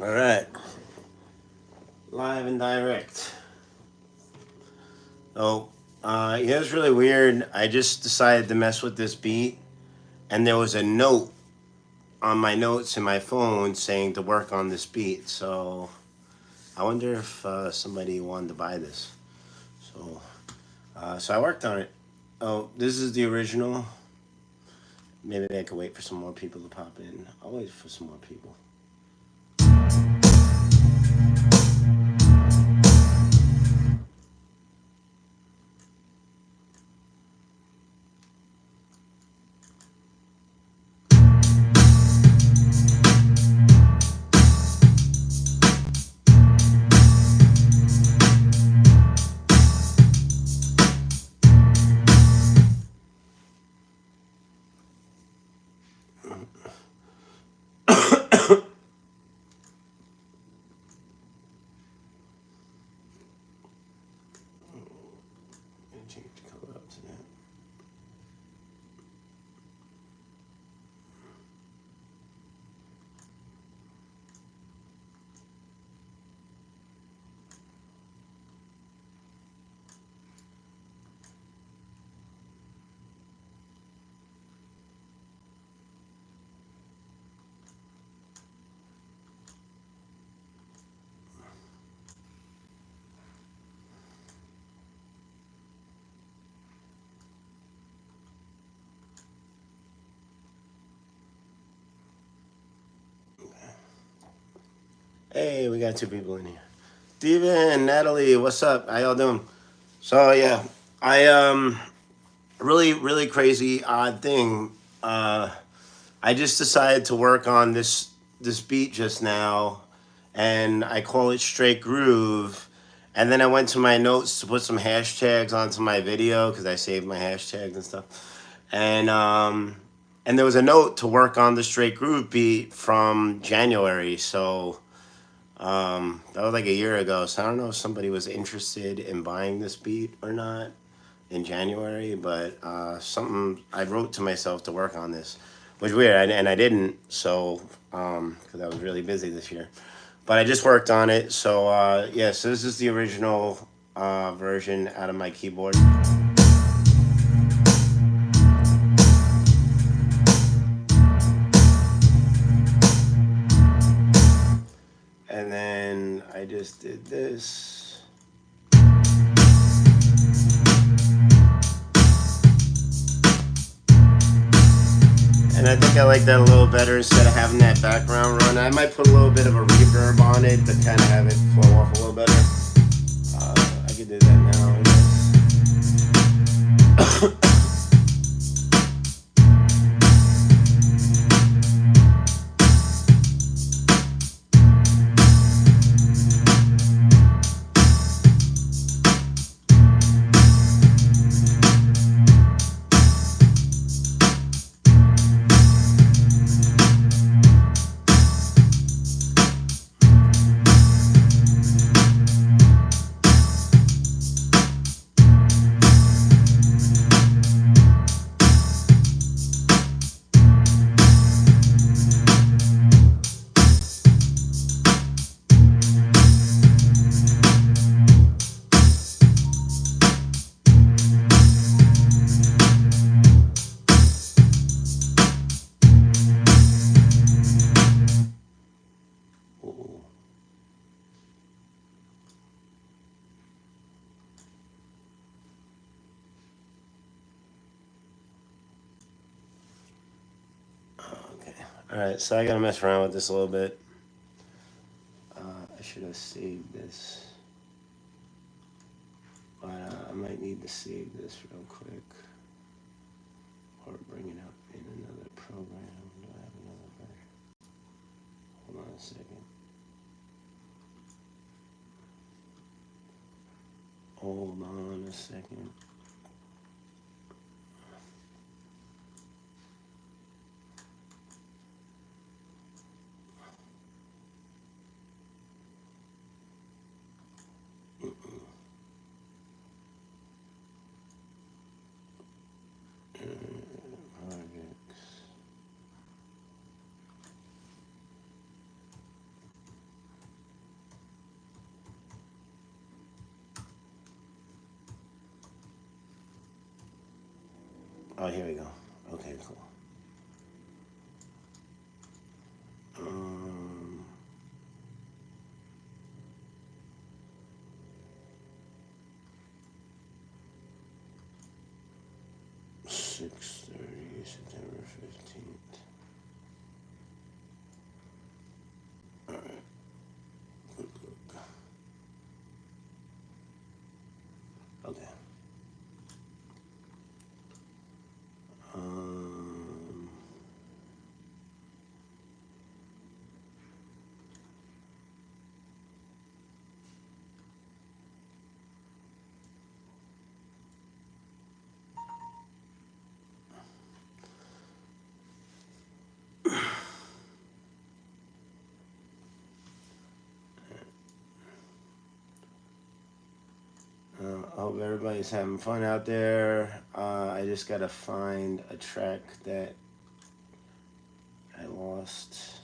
All right, live and direct. Oh, yeah, it was really weird. I just decided to mess with this beat, and there was a note on my notes in my phone saying to work on this beat. So I wonder if somebody wanted to buy this. So I worked on it. Oh, this is the original. Maybe I could wait for some more people to pop in. I'll wait for some more people. Change the color up to that. Hey, we got two people in here. Steven, Natalie, what's up? How y'all doing? So yeah, I really crazy odd thing. I just decided to work on this beat just now, and I call it Straight Groove. And then I went to my notes to put some hashtags onto my video because I saved my hashtags and stuff. And there was a note to work on the Straight Groove beat from January. So that was like a year ago. So I don't know if somebody was interested in buying this beat or not in January, but something I wrote to myself to work on this, which was weird, and I didn't. So because I was really busy this year, but I just worked on it. So yeah, so this is the original version out of my keyboard. And then I just did this. And I think I like that a little better instead of having that background run. I might put a little bit of a reverb on it to kind of have it flow off a little better. I could do that now, I guess. All right, so I gotta mess around with this a little bit. I should have saved this, but I might need to save this real quick or bring it up in another program. Do I have another version? Hold on a second. Hold on a second. here we go. Okay, cool. 6:30, September 15th. All right. Look. Okay. I hope everybody's having fun out there. I just gotta find a track that I lost.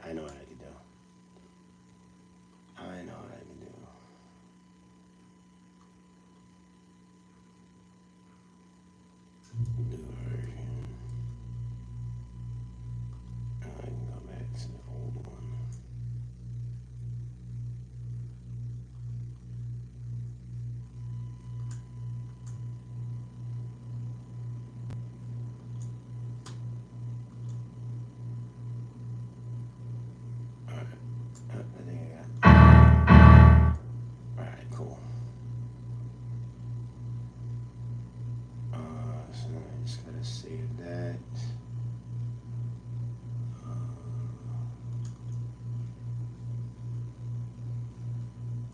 I know what I can do. I know what I can do. New version. I can go back to the old one. I think I got. Alright, cool. So I just gotta save that.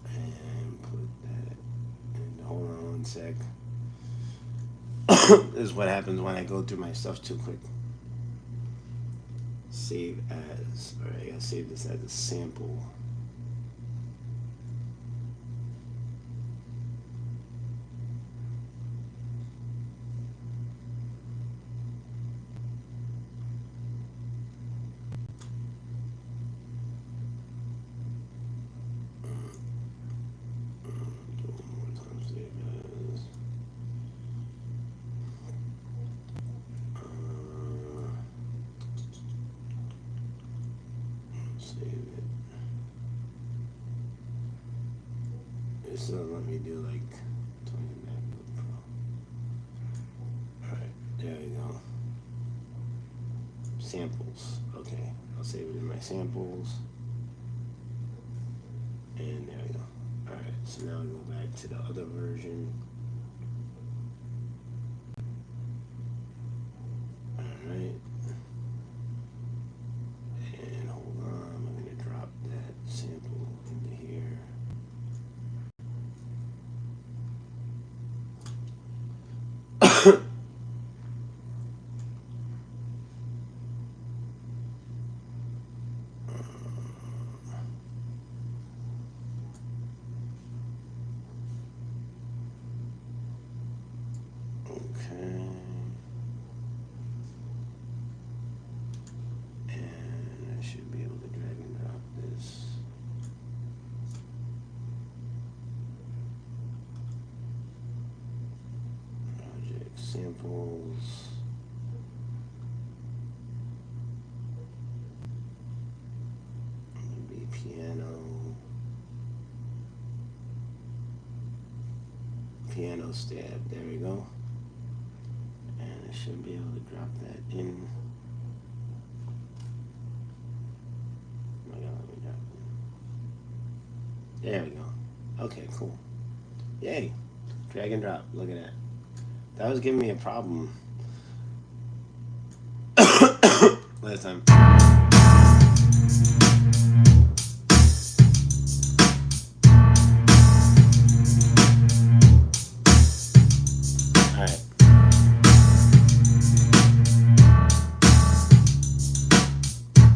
And put that in. Hold on one sec. This is what happens when I go through my stuff too quick. Save as. Alright, I gotta save this as a sample. This doesn't let me do like 20 MacBook Pro. Alright, there we go. Samples. Okay, I'll save it in my samples. And there we go. Alright, so now we go back to the other version. Alright. And hold on, I'm going to drop that sample into here. Samples. Maybe piano stab. There we go. And I should be able to drop that in. Oh my God, let me drop it. There we go. Okay, cool. Yay. Drag and drop. Look at that. That was giving me a problem last time. Alright.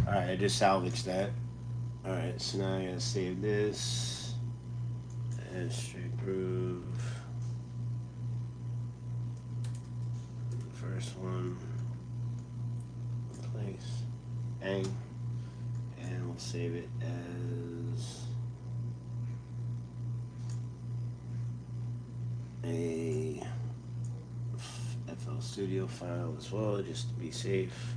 Alright, I just salvaged that. Alright, so now I gotta save this. And straight groove. First one. Place. Bang. And we'll save it as a FL Studio file as well, just to be safe.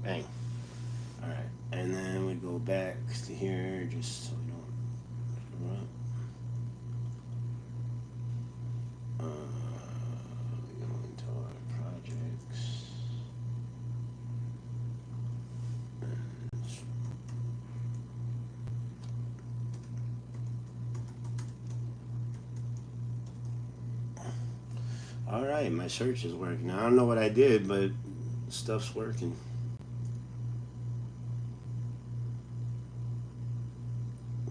Bang. Alright, and then we go back to here just so we don't screw up. We go into our projects. Alright, my search is working. I don't know what I did, but stuff's working.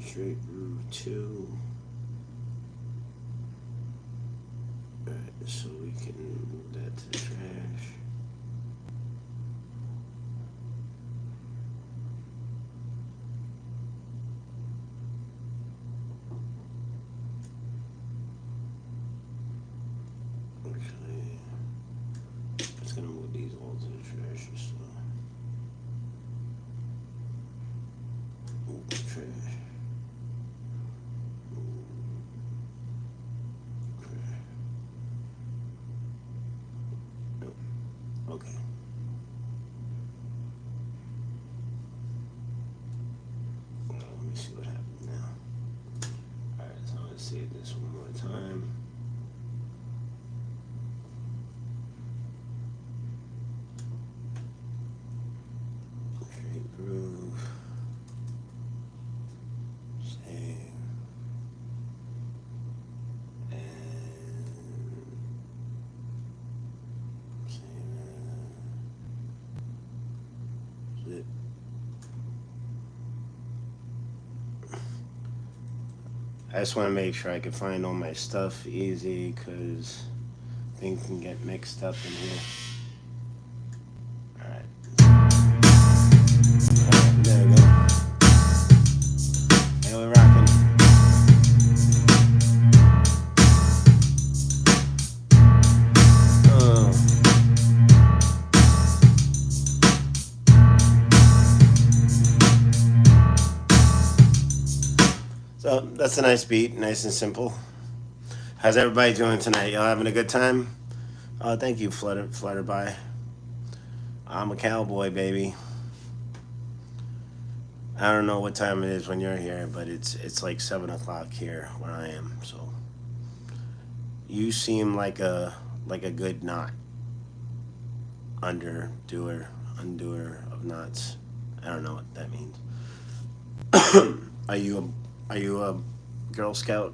Straight groove 2. Alright, so we can move that to the trash. Actually, it's gonna move these all to the trash or so. Move the trash. Okay. Well, let me see what happens now. Alright, so I'm gonna save this one more time. Straight groove. Save. I just want to make sure I can find all my stuff easy because things can get mixed up in here. Alright. Alright, there we go. And we're rocking. So that's a nice beat, nice and simple. How's everybody doing tonight? Y'all having a good time? Thank you, Flutterby. I'm a cowboy, baby. I don't know what time it is when you're here, but it's like 7 o'clock here where I am. So you seem like a good knot. Undoer of knots. I don't know what that means. Are you a Girl Scout?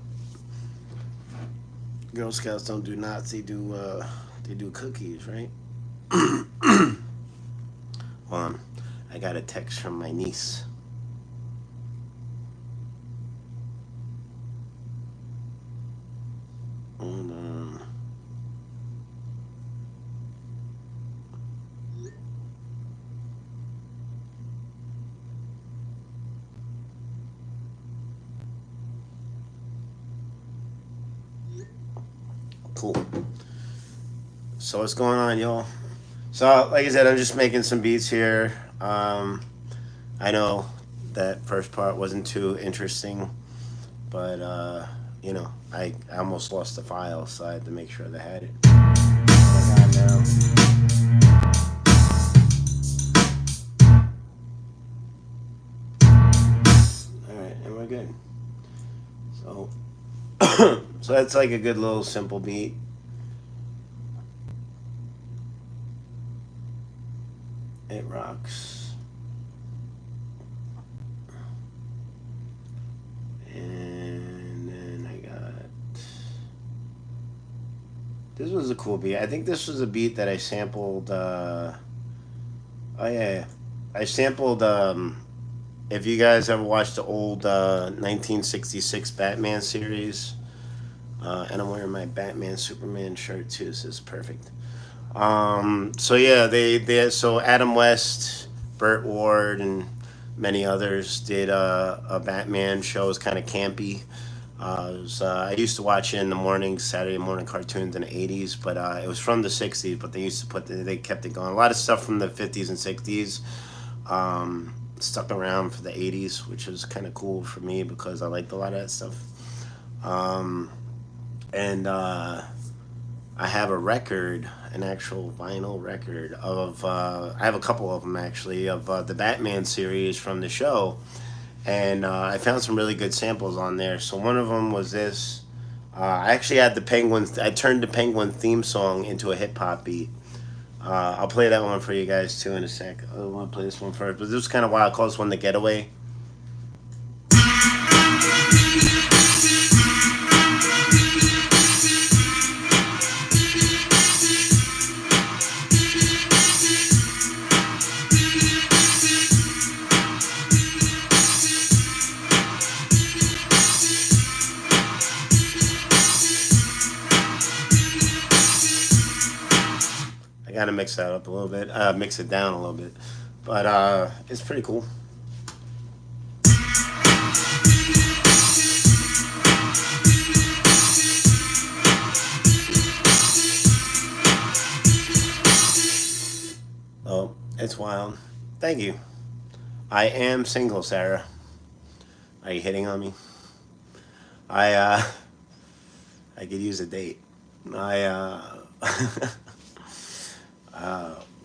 Girl Scouts don't do knots. They do cookies, right? Hold on. I got a text from my niece. Hold on. Cool. So what's going on, y'all? So like I said, I'm just making some beats here. I know that first part wasn't too interesting, but you know, I almost lost the file, so I had to make sure they had it. I got now. Alright, and we're good. So so that's like a good little simple beat. It rocks. And then I got... This was a cool beat. I think this was a beat that I sampled... Oh yeah. I sampled if you guys ever watched the old 1966 Batman series, and I'm wearing my Batman Superman shirt too, so it's perfect. So yeah, they so Adam West, Burt Ward, and many others did a Batman show. It was kind of campy. I used to watch it in the morning, Saturday morning cartoons in the '80s, but it was from the '60s. But they used to they kept it going. A lot of stuff from the '50s and '60s stuck around for the '80s, which was kind of cool for me because I liked a lot of that stuff. Um, and I have a record, an actual vinyl record of. I have a couple of them actually of the Batman series from the show, and I found some really good samples on there. So one of them was this. I actually had the Penguins. I turned the Penguin theme song into a hip hop beat. I'll play that one for you guys too in a sec. I want to play this one first, but this was kind of wild. I call this one the Getaway. I gotta mix that up a little bit, mix it down a little bit, but it's pretty cool. Oh, it's wild. Thank you. I am single, Sarah. Are you hitting on me? I I could use a date. I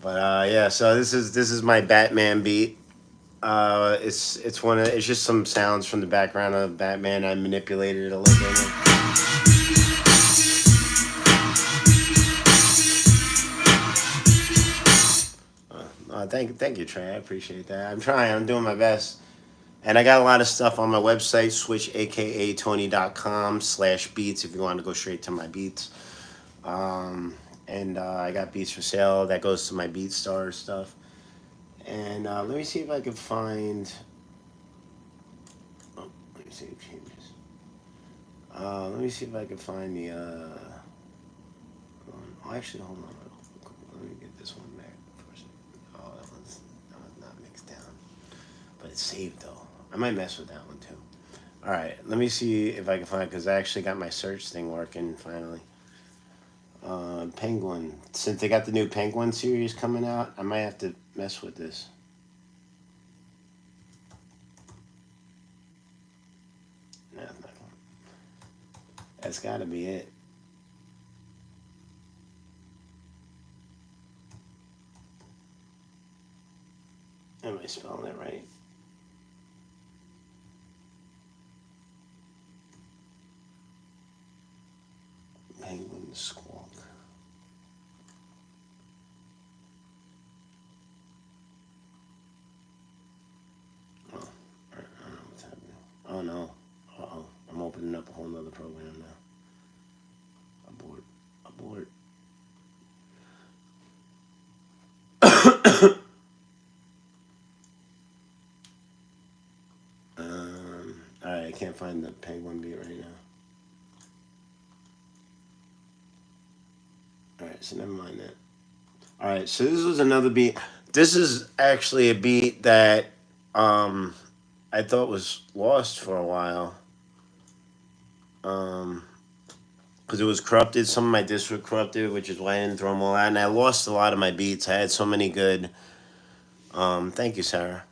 but yeah. So this is my Batman beat. It's just some sounds from the background of Batman. I manipulated it a little bit. Thank you, Trey. I appreciate that. I'm trying. I'm doing my best. And I got a lot of stuff on my website, switch aka tony.com/beats if you want to go straight to my beats. And I got beats for sale. That goes to my BeatStar stuff. And let me see if I can find. Oh, let me see if it changes. Let me see if I can find the. Oh, actually, hold on. Let me get this one back first. Oh, that one's not mixed down. But it's saved though. I might mess with that one too. All right, let me see if I can find because I actually got my search thing working finally. Penguin. Since they got the new Penguin series coming out, I might have to mess with this. No, that's got to be it. Am I spelling it right? Penguin Squawk. Oh, I don't know what's happening. Oh no. Uh-oh. I'm opening up a whole nother program now. Abort. Abort. Alright, I can't find the Penguin beat right now. Alright, so never mind that. Alright, so this was another beat. This is actually a beat that I thought was lost for a while. Because it was corrupted. Some of my discs were corrupted, which is why I didn't throw them all out. And I lost a lot of my beats. I had so many good. Thank you, Sarah.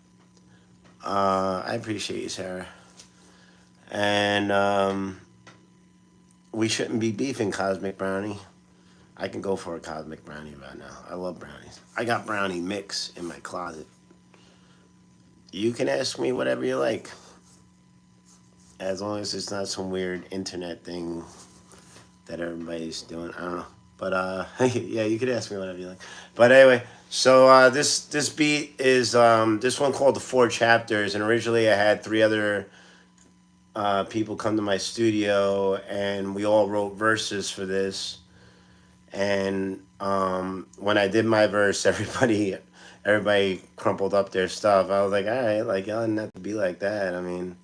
I appreciate you, Sarah. And we shouldn't be beefing, Cosmic Brownie. I can go for a Cosmic Brownie right now. I love brownies. I got brownie mix in my closet. You can ask me whatever you like. As long as it's not some weird internet thing that everybody's doing. I don't know. But yeah, you could ask me whatever you like. But anyway, so this beat is this one called The Four Chapters, and originally I had three other people come to my studio, and we all wrote verses for this. And when I did my verse, everybody everybody crumpled up their stuff. I was like, all right, like y'all didn't have to be like that. I mean,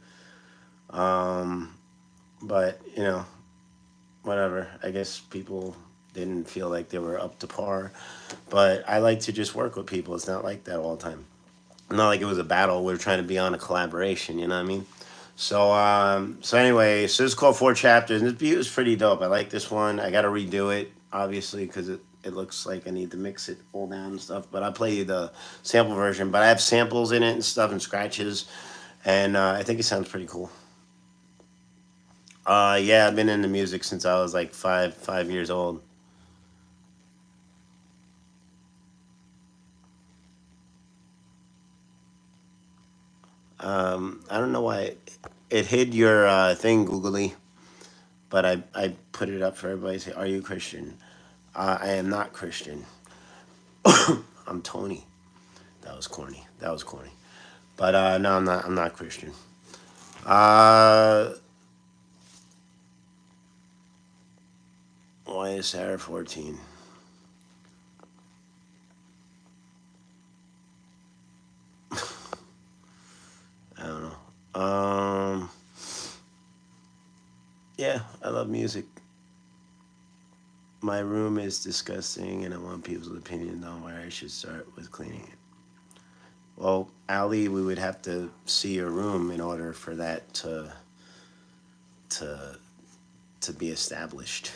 um, but you know, whatever. I guess people didn't feel like they were up to par. But I like to just work with people. It's not like that all the time. Not like it was a battle. We are trying to be on a collaboration. You know what I mean? So anyway, so it's called Four Chapters, and this beat was pretty dope. I like this one. I got to redo it, obviously, because it looks like I need to mix it all down and stuff. But I'll play you the sample version. But I have samples in it and stuff and scratches, and I think it sounds pretty cool. Yeah, I've been into music since I was like 5 years old. I don't know why it hid your thing, Googly, but I put it up for everybody to say, "Are you Christian?" I am not Christian. I'm Tony. That was corny. That was corny. But no, I'm not. I'm not Christian. Uh, why is Sarah 14? I don't know. Yeah, I love music. My room is disgusting, and I want people's opinion on where I should start with cleaning it. Well, Ali, we would have to see your room in order for that to to be established.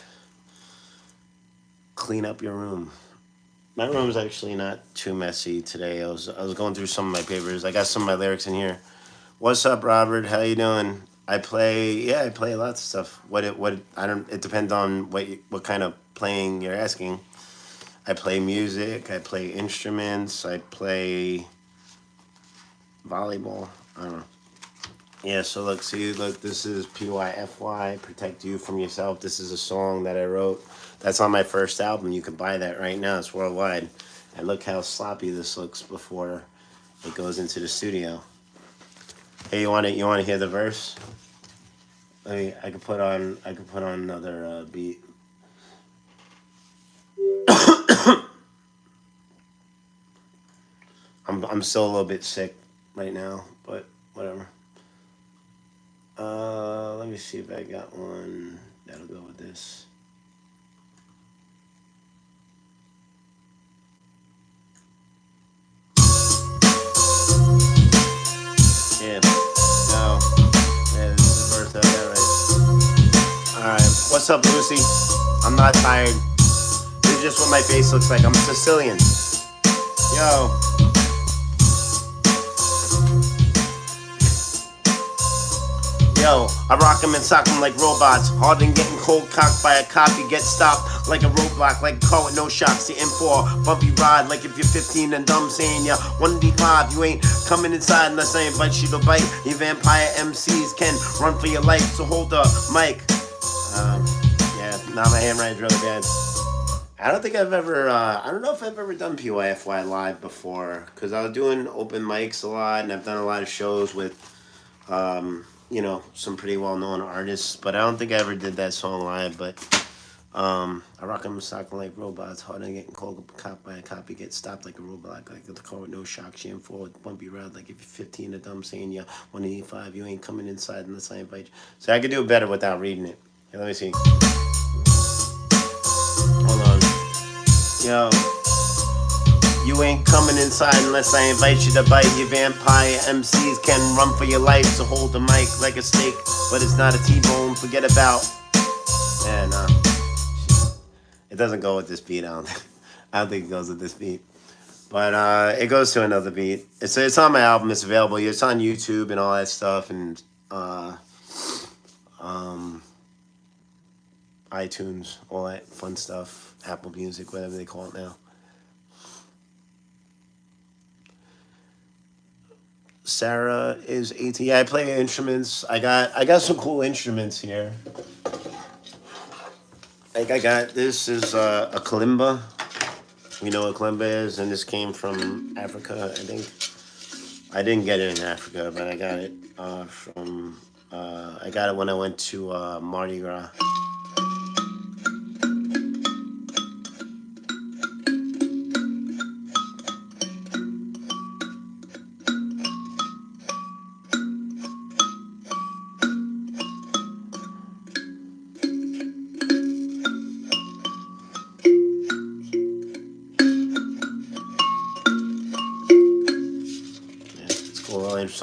Clean up your room. My room's actually not too messy today. I was going through some of my papers. I got some of my lyrics in here. What's up, Robert? How you doing? I play lots of stuff. What I don't it depends on what kind of playing you're asking. I play music, I play instruments, I play volleyball. I don't know. Yeah, so look, see, look, this is PYFY, Protect You From Yourself. This is a song that I wrote. That's on my first album. You can buy that right now. It's worldwide. And look how sloppy this looks before it goes into the studio. Hey, you want to hear the verse? I could put on another beat. I'm still a little bit sick right now, but whatever. Let me see if I got one that'll go with this. Yeah. No. Yeah, this is the verse I got right. All right. What's up, Lucy? I'm not tired. This is just what my face looks like. I'm Sicilian. Yo. Yo, I rock 'em and sock 'em like robots. Hard than getting cold cocked by a copy. Get stopped like a roadblock, like a car with no shocks. The M4, bumpy ride like if you're 15 and dumb, saying ya 1D5. You ain't coming inside unless I invite you to bite. You vampire MCs can run for your life, so hold the mic. Yeah, now my handwriting's really bad. I don't think I've ever, I don't know if I've ever done PYFY live before, because I was doing open mics a lot, and I've done a lot of shows with some pretty well known artists, but I don't think I ever did that song live. But I rock 'em socking like robots, hard on getting cold caught by a copy, get stopped like a robot, like the car with no shock, jam forward, bumpy ride, like if you're 15 a dumb saying you 185, you ain't coming inside unless I invite you. So I could do it better without reading it. Here, let me see. Hold on. Yo. You ain't coming inside unless I invite you to bite. Your vampire MCs can run for your life, so hold the mic like a steak, but it's not a T-bone. Forget about. Yeah, no. It doesn't go with this beat. I don't think it goes with this beat. But it goes to another beat. It's on my album. It's available. It's on YouTube and all that stuff, and um, iTunes, all that fun stuff. Apple Music, whatever they call it now. Sarah is 18. Yeah, I play instruments. I got some cool instruments here. Like I got this is a kalimba. You know what kalimba is, and this came from Africa. I think I didn't get it in Africa, but I got it from. I got it when I went to Mardi Gras.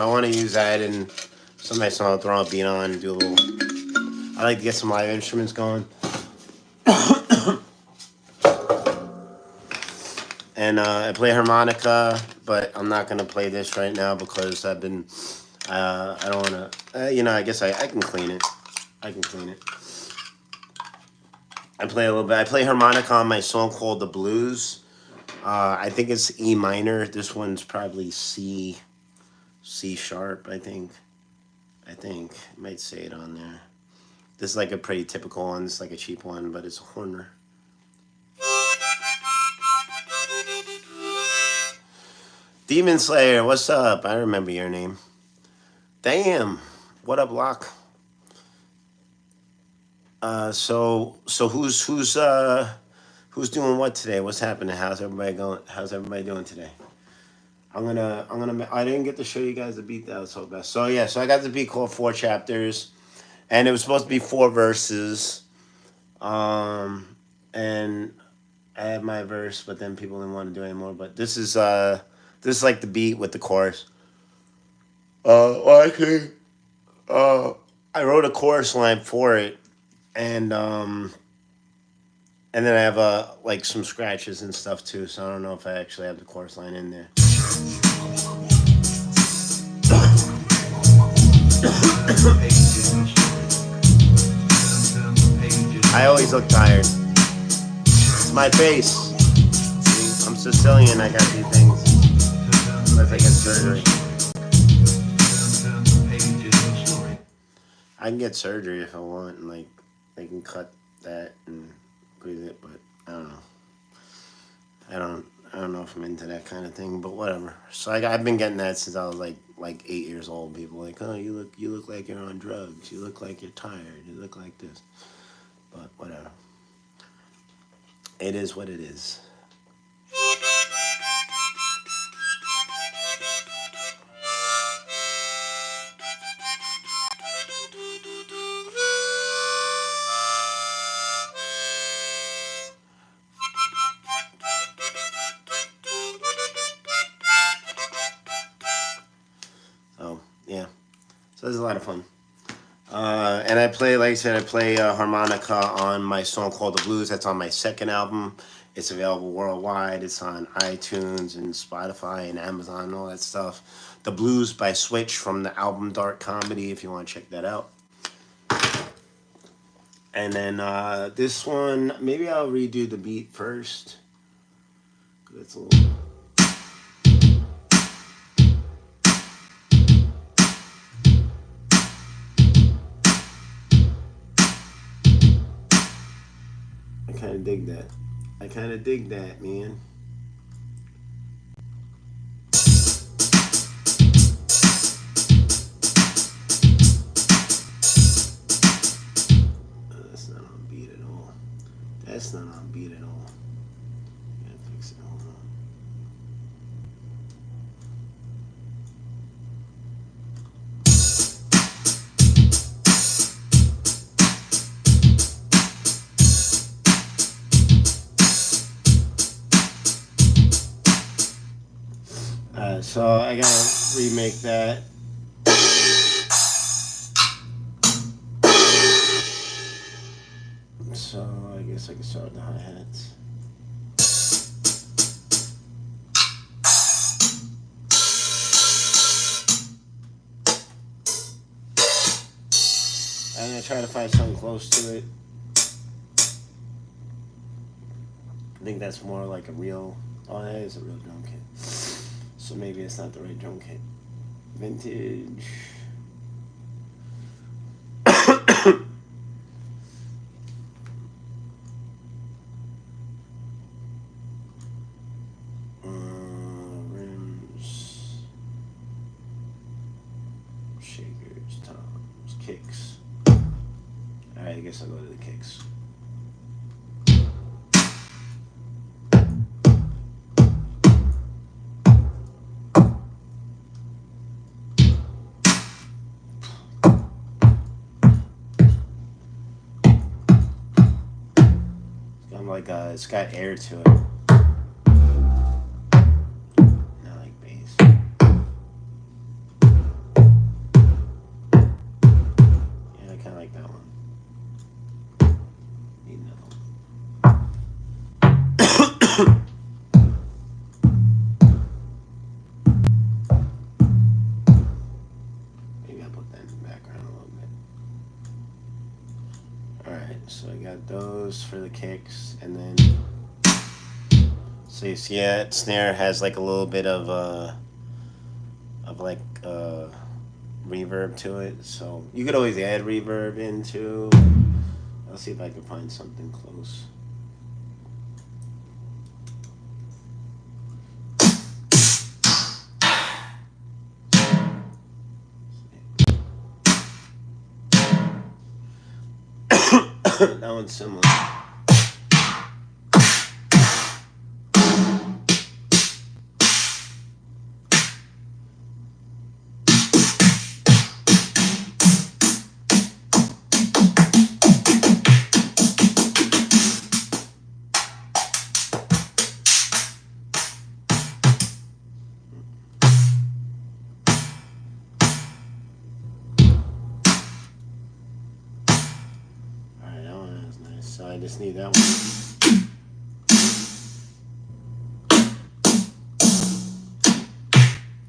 So I want to use that, and some nice song, throw a beat on, do a little. I like to get some live instruments going. And I play harmonica, but I'm not gonna play this right now because I've been. I don't want to. You know, I guess I can clean it. I can clean it. I play a little bit. I play harmonica on my song called "The Blues." I think it's E minor. This one's probably C sharp. I think. I might say it on there. This is like a pretty typical one. It's like a cheap one, but it's a horner. Demon Slayer, what's up? I remember your name. Damn, what up, Locke? So who's doing what today? What's happening? How's everybody going? How's everybody doing today? I didn't get to show you guys the beat that I was so best. So yeah, so I got the beat called 4 Chapters, and it was supposed to be 4 verses. And I had my verse, but then people didn't want to do anymore. But this is like the beat with the chorus. Actually, I wrote a chorus line for it, and then I have like some scratches and stuff too. So I don't know if I actually have the chorus line in there. I always look tired. It's my face. I'm Sicilian. I got these things. Unless I get surgery. I can get surgery if I want, and like they can cut that and breathe it, but I don't know. I don't know if I'm into that kind of thing, but whatever. So I've been getting that since I was like 8 years old. People are like, oh, you look like you're on drugs. You look like you're tired. You look like this. But whatever. It is what it is. Yeah, so this is a lot of fun. And I play, like I said, I play harmonica on my song called "The Blues." That's on my second album. It's available worldwide. It's on iTunes and Spotify and Amazon and all that stuff. "The Blues" by Switch from the album Dark Comedy, if you want to check that out. And then this one, maybe I'll redo the beat first. That's a little... I kind of dig that. I kind of dig that, man. That's not on beat at all. That's not on beat at all. Gotta fix it. Hold on. So I gotta remake that. So I guess I can start with the hi-hats. I'm gonna try to find something close to it. I think that's more like a real... Oh, that is a real drum kit. So maybe it's not the right drum kit. Vintage. Rims. Shakers, toms, kicks. Alright, I guess I'll go to the kicks. It's got air to it. Not like bass. Maybe I'll put that in the background a little bit. Alright, so I got those for the kicks, and then so you see that snare has like a little bit of reverb to it, so you could always add reverb into. I'll see if I can find something close. That one's similar. So I just need that one.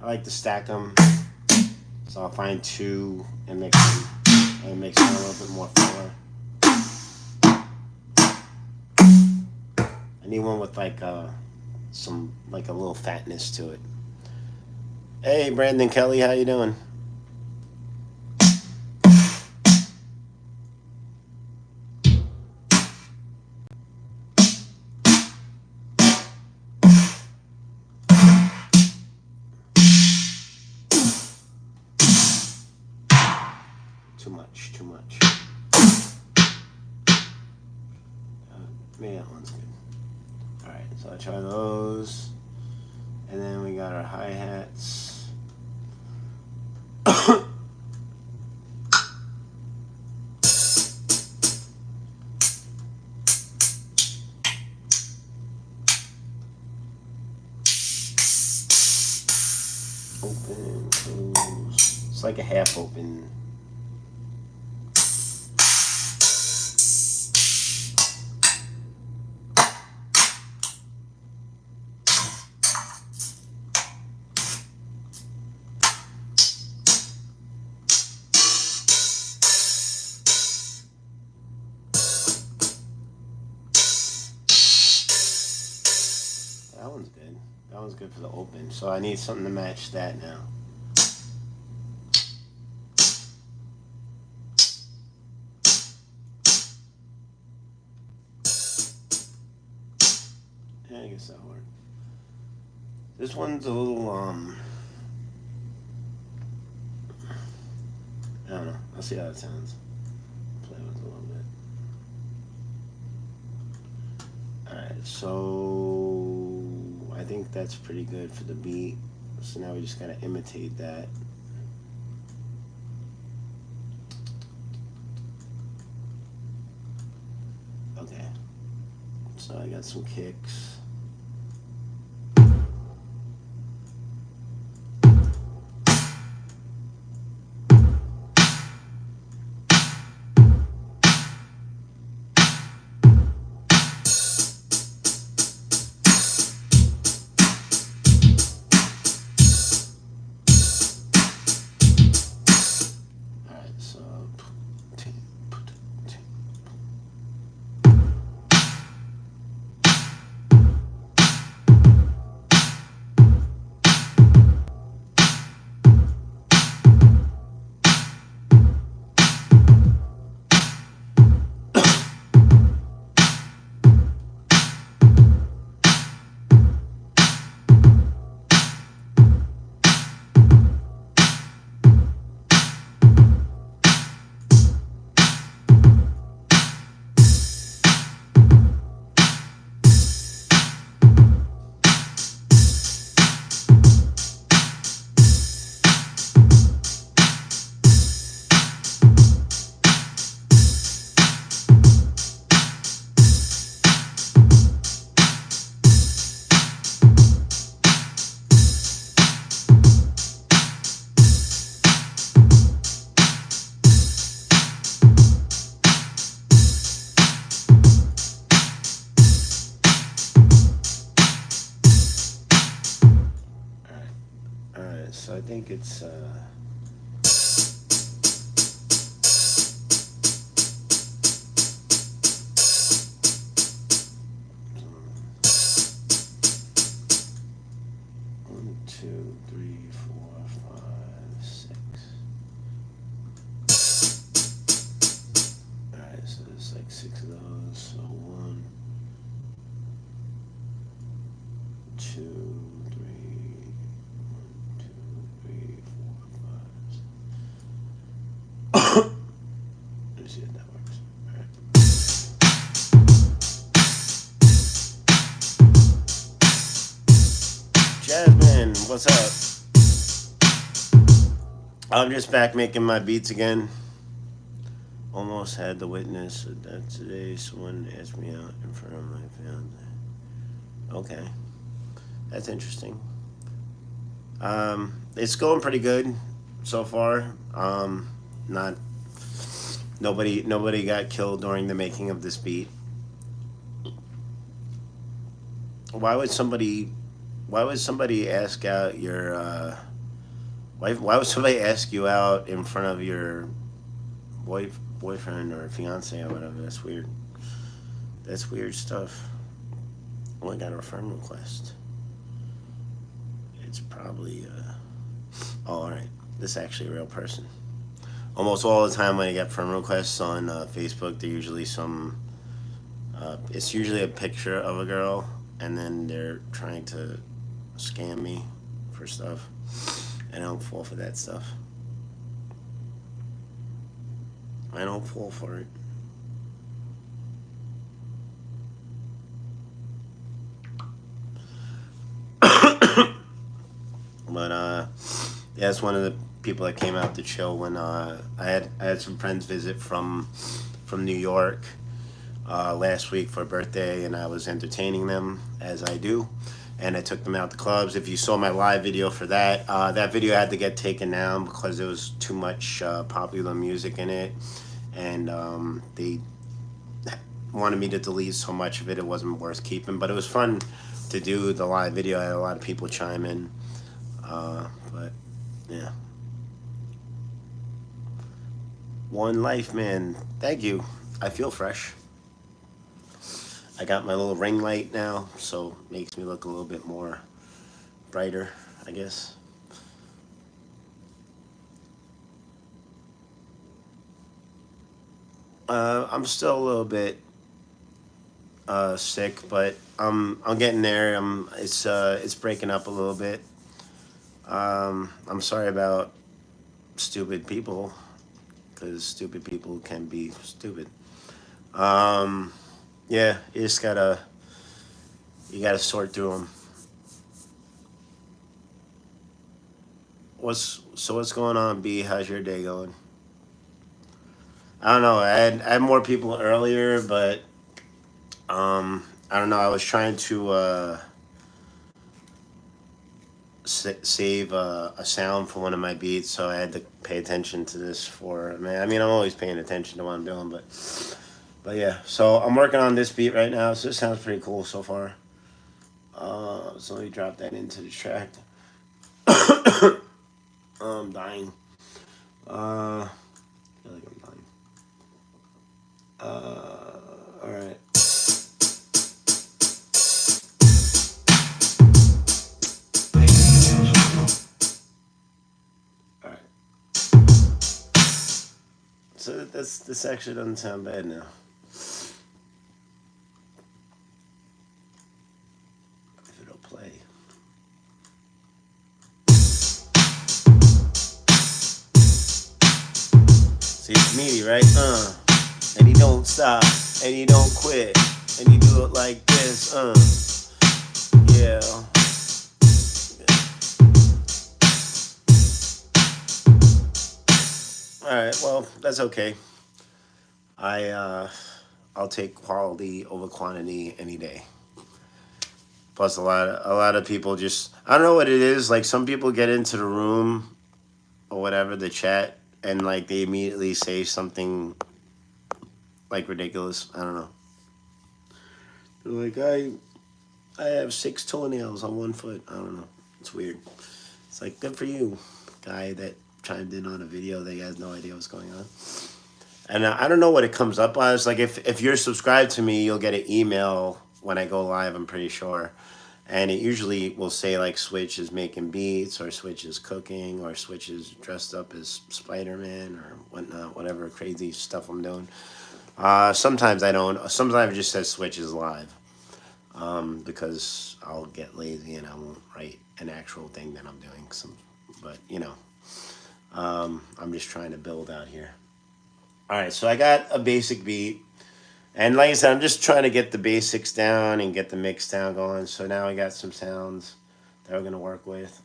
I like to stack them, so I'll find two and mix them, and it makes it a little bit more fuller. I need one with like some like a little fatness to it. Hey, Brandon Kelly, how you doing? Too much. Maybe that one's good. Alright, so I'll try those. And then we got our hi-hats. Open, close. It's like a half open. That one's good. That one's good for the open. So I need something to match that now. Yeah, I guess that'll work. This one's a little, I don't know. I'll see how it sounds. Play with it a little bit. Alright, so I think that's pretty good for the beat. So now we just gotta imitate that. Okay. So I got some kicks. think it's 1, 2, 3, 4, 5, 6. Alright, so there's like 6 of those. So 1, 2, 3, 1, 2, 3, 4, 5. Let me see if that works. Alright. Jasmine, what's up? I'm just back making my beats again. Almost had the witness that today someone asked me out in front of my fiance. Okay, that's interesting. It's going pretty good so far. Not nobody got killed during the making of this beat. Why would somebody ask out your why would somebody ask you out in front of your boyfriend or fiance or whatever? That's weird. That's weird stuff. Oh, I got a friend request. It's probably oh, all right. This is actually a real person. Almost all the time when I get friend requests on Facebook, they're usually it's usually a picture of a girl, and then they're trying to scam me for stuff. And I don't fall for that stuff. I don't fall for it. But yeah, it's one of the people that came out to chill when I had some friends visit from New York last week for a birthday, and I was entertaining them as I do, and I took them out to clubs. If you saw my live video for that, that video had to get taken down because there was too much popular music in it, and they wanted me to delete so much of it, it wasn't worth keeping. But it was fun to do the live video. I had a lot of people chime in, but yeah. One life, man. Thank you. I feel fresh. I got my little ring light now, so it makes me look a little bit more brighter, I guess. I'm still a little bit sick, but I'm getting there. It's breaking up a little bit. I'm sorry about stupid people, because stupid people can be stupid. Yeah, you gotta sort through them. What's going on, B? How's your day going? I don't know. I had more people earlier, but I don't know. I was trying to save a sound for one of my beats, so I had to pay attention to this for. Man, I mean, I'm always paying attention to what I'm doing, but yeah. So I'm working on this beat right now. So this sounds pretty cool so far. So let me drop that into the track. I'm dying. I feel like I'm dying. All right. All right. So this actually doesn't sound bad now. If it'll play. See, it's meaty, right? And he don't stop, and he don't quit, and he do it like this. Yeah. All right. Well, that's okay. I'll take quality over quantity any day. Plus, a lot of people just, I don't know what it is. Like, some people get into the room or whatever, the chat, and like they immediately say something like ridiculous. I don't know. They're like, I have 6 toenails on one foot. I don't know. It's weird. It's like, good for you. guy that chimed in on a video that he has no idea what's going on. And I don't know what it comes up as. Like if you're subscribed to me, you'll get an email when I go live, I'm pretty sure. And it usually will say like Switch is making beats, or Switch is cooking, or Switch is dressed up as Spider-Man or whatnot, whatever crazy stuff I'm doing. Sometimes I don't. Sometimes it just says Switch is live, because I'll get lazy and I won't write an actual thing that I'm doing. But you know, I'm just trying to build out here. All right, so I got a basic beat. And like I said, I'm just trying to get the basics down and get the mix down going. So now I got some sounds that we're going to work with.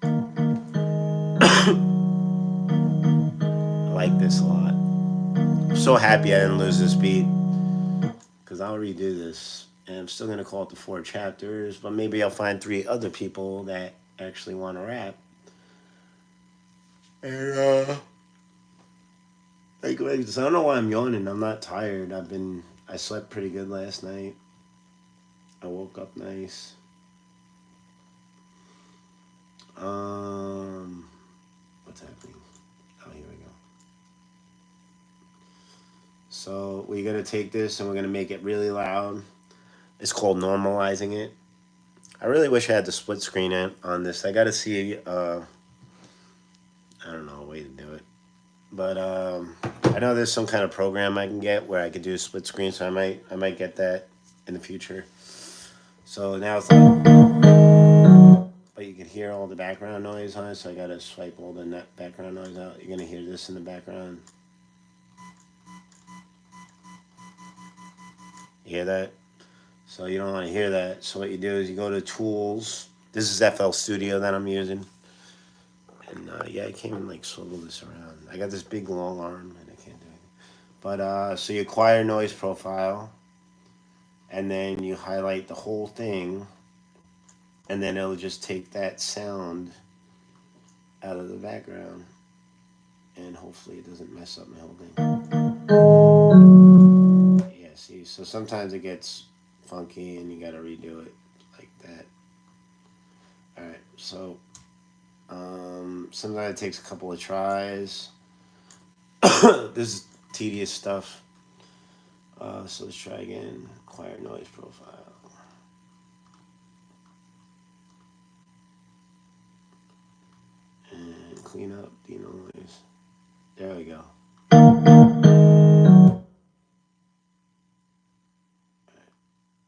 I like this a lot. I'm so happy I didn't lose this beat, because I'll redo this. And I'm still going to call it the 4 chapters, but maybe I'll find 3 other people that actually want to rap. And, I don't know why I'm yawning. I'm not tired. I slept pretty good last night. I woke up nice. What's happening? Oh, here we go. So we're gonna take this and we're gonna make it really loud. It's called normalizing it. I really wish I had the split screen on this. I gotta see, I don't know, a way to do it. But I know there's some kind of program I can get where I could do a split screen, so I might get that in the future. So now it's like, but you can hear all the background noise on it, so I gotta swipe all the background noise out. You're gonna hear this in the background. You hear that? So you don't want to hear that. So what you do is you go to Tools. This is FL Studio that I'm using. And yeah, I can't even like swivel this around. I got this big long arm and I can't do it. But so you acquire noise profile, and then you highlight the whole thing, and then it'll just take that sound out of the background, and hopefully it doesn't mess up my whole thing. Yeah, see, so sometimes it gets funky and you gotta redo it like that. Alright, so sometimes it takes a couple of tries. This is tedious stuff. So let's try again. Acquire noise profile. And clean up the noise. There we go. I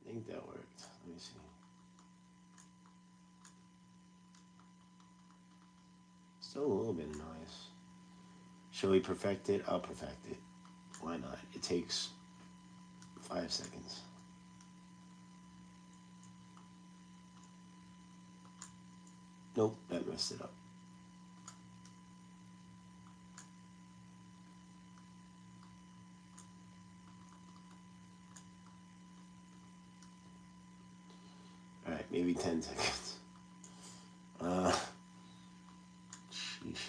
think that worked. Let me see. Still a little bit of noise. Shall we perfect it? I'll perfect it. Why not? It takes 5 seconds. Nope, that messed it up. Alright, maybe 10 seconds. Sheesh.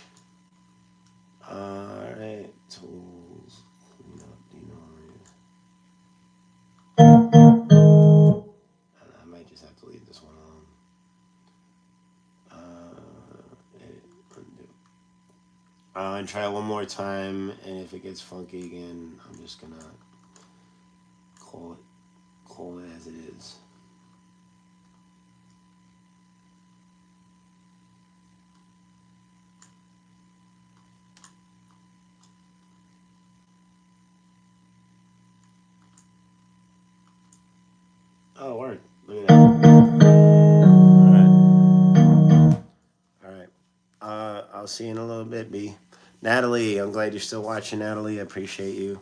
Alright, tools. Clean up the noise. I might just have to leave this one on. Edit, undo. And try it one more time, and if it gets funky again, I'm just gonna call it as it is. Oh, it worked. Look at that. Alright. I'll see you in a little bit, B. Natalie, I'm glad you're still watching, Natalie. I appreciate you.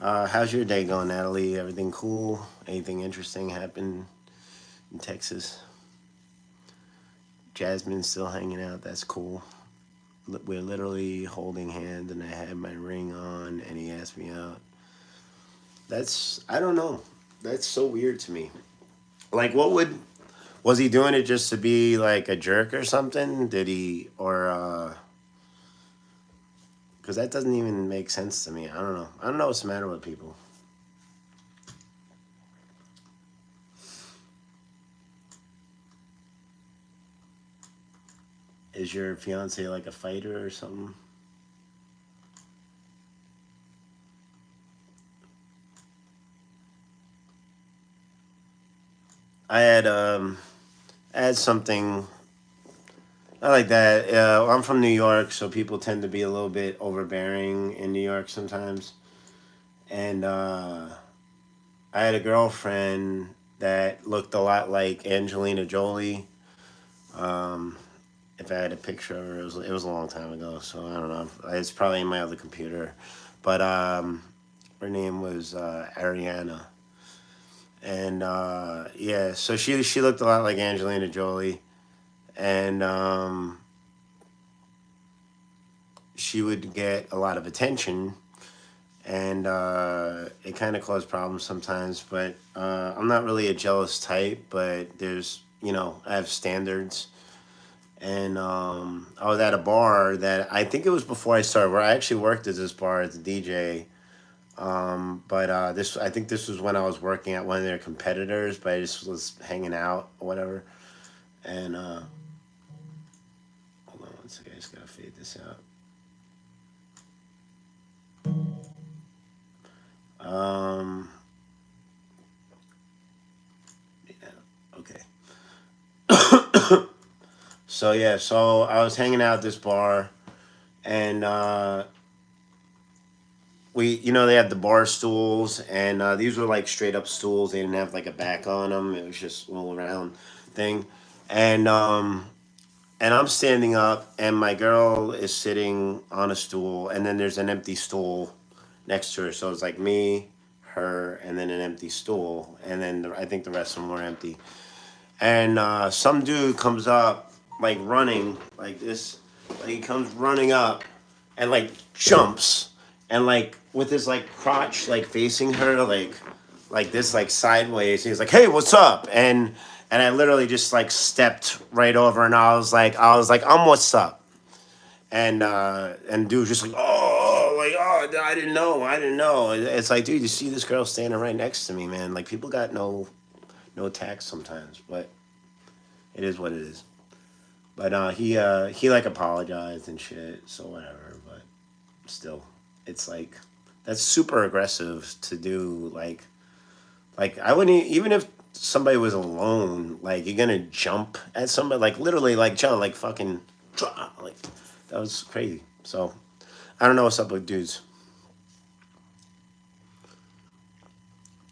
How's your day going, Natalie? Everything cool? Anything interesting happen in Texas? Jasmine's still hanging out. That's cool. We're literally holding hands, and I had my ring on, and he asked me out. I don't know. That's so weird to me. Like, was he doing it just to be like a jerk or something? Because that doesn't even make sense to me. I don't know. I don't know what's the matter with people. Is Is your fiance like a fighter or something? I had something. I like that. I'm from New York, so people tend to be a little bit overbearing in New York sometimes. And I had a girlfriend that looked a lot like Angelina Jolie. Um, if I had a picture of her, it was a long time ago, so I don't know. It's probably in my other computer. But her name was Ariana. And yeah, so she looked a lot like Angelina Jolie. And she would get a lot of attention, and it kind of caused problems sometimes. But I'm not really a jealous type, but I have standards. And I was at a bar that I think it was before I started, where I actually worked at this bar as a DJ. But I think this was when I was working at one of their competitors, but I just was hanging out or whatever. And hold on one second, I just gotta fade this out. Um, yeah, okay. So yeah, so I was hanging out at this bar, and they had the bar stools, and these were like straight up stools. They didn't have like a back on them. It was just a little round thing, and I'm standing up, and my girl is sitting on a stool, and then there's an empty stool next to her. So it's like me, her, and then an empty stool, and then I think the rest of them were empty. And some dude comes up like running like this, like he comes running up and like jumps and like with his like crotch like facing her like this like sideways. He's like, "Hey, what's up?" And I literally just like stepped right over and I was like, what's up?" And dude was just like, "Oh, I didn't know." It's like, dude, you see this girl standing right next to me, man. Like people got no tact sometimes, but it is what it is. But he like apologized and shit, so whatever. But still, it's like that's super aggressive to do. Like I wouldn't even if somebody was alone. Like you're gonna jump at somebody, like literally, like jump, like fucking, like that was crazy. So I don't know what's up with dudes.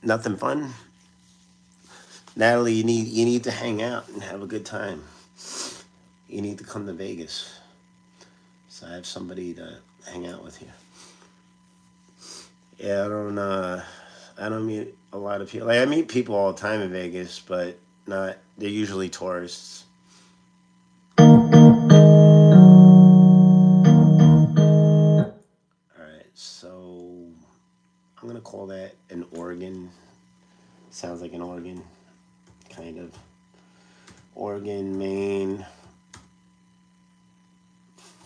Nothing fun. Natalie, you need to hang out and have a good time. You need to come to Vegas. So I have somebody to hang out with here. Yeah, I don't meet a lot of people. Like I meet people all the time in Vegas, but not they're usually tourists. All right, so I'm gonna call that an organ. Sounds like an organ, kind of. Organ main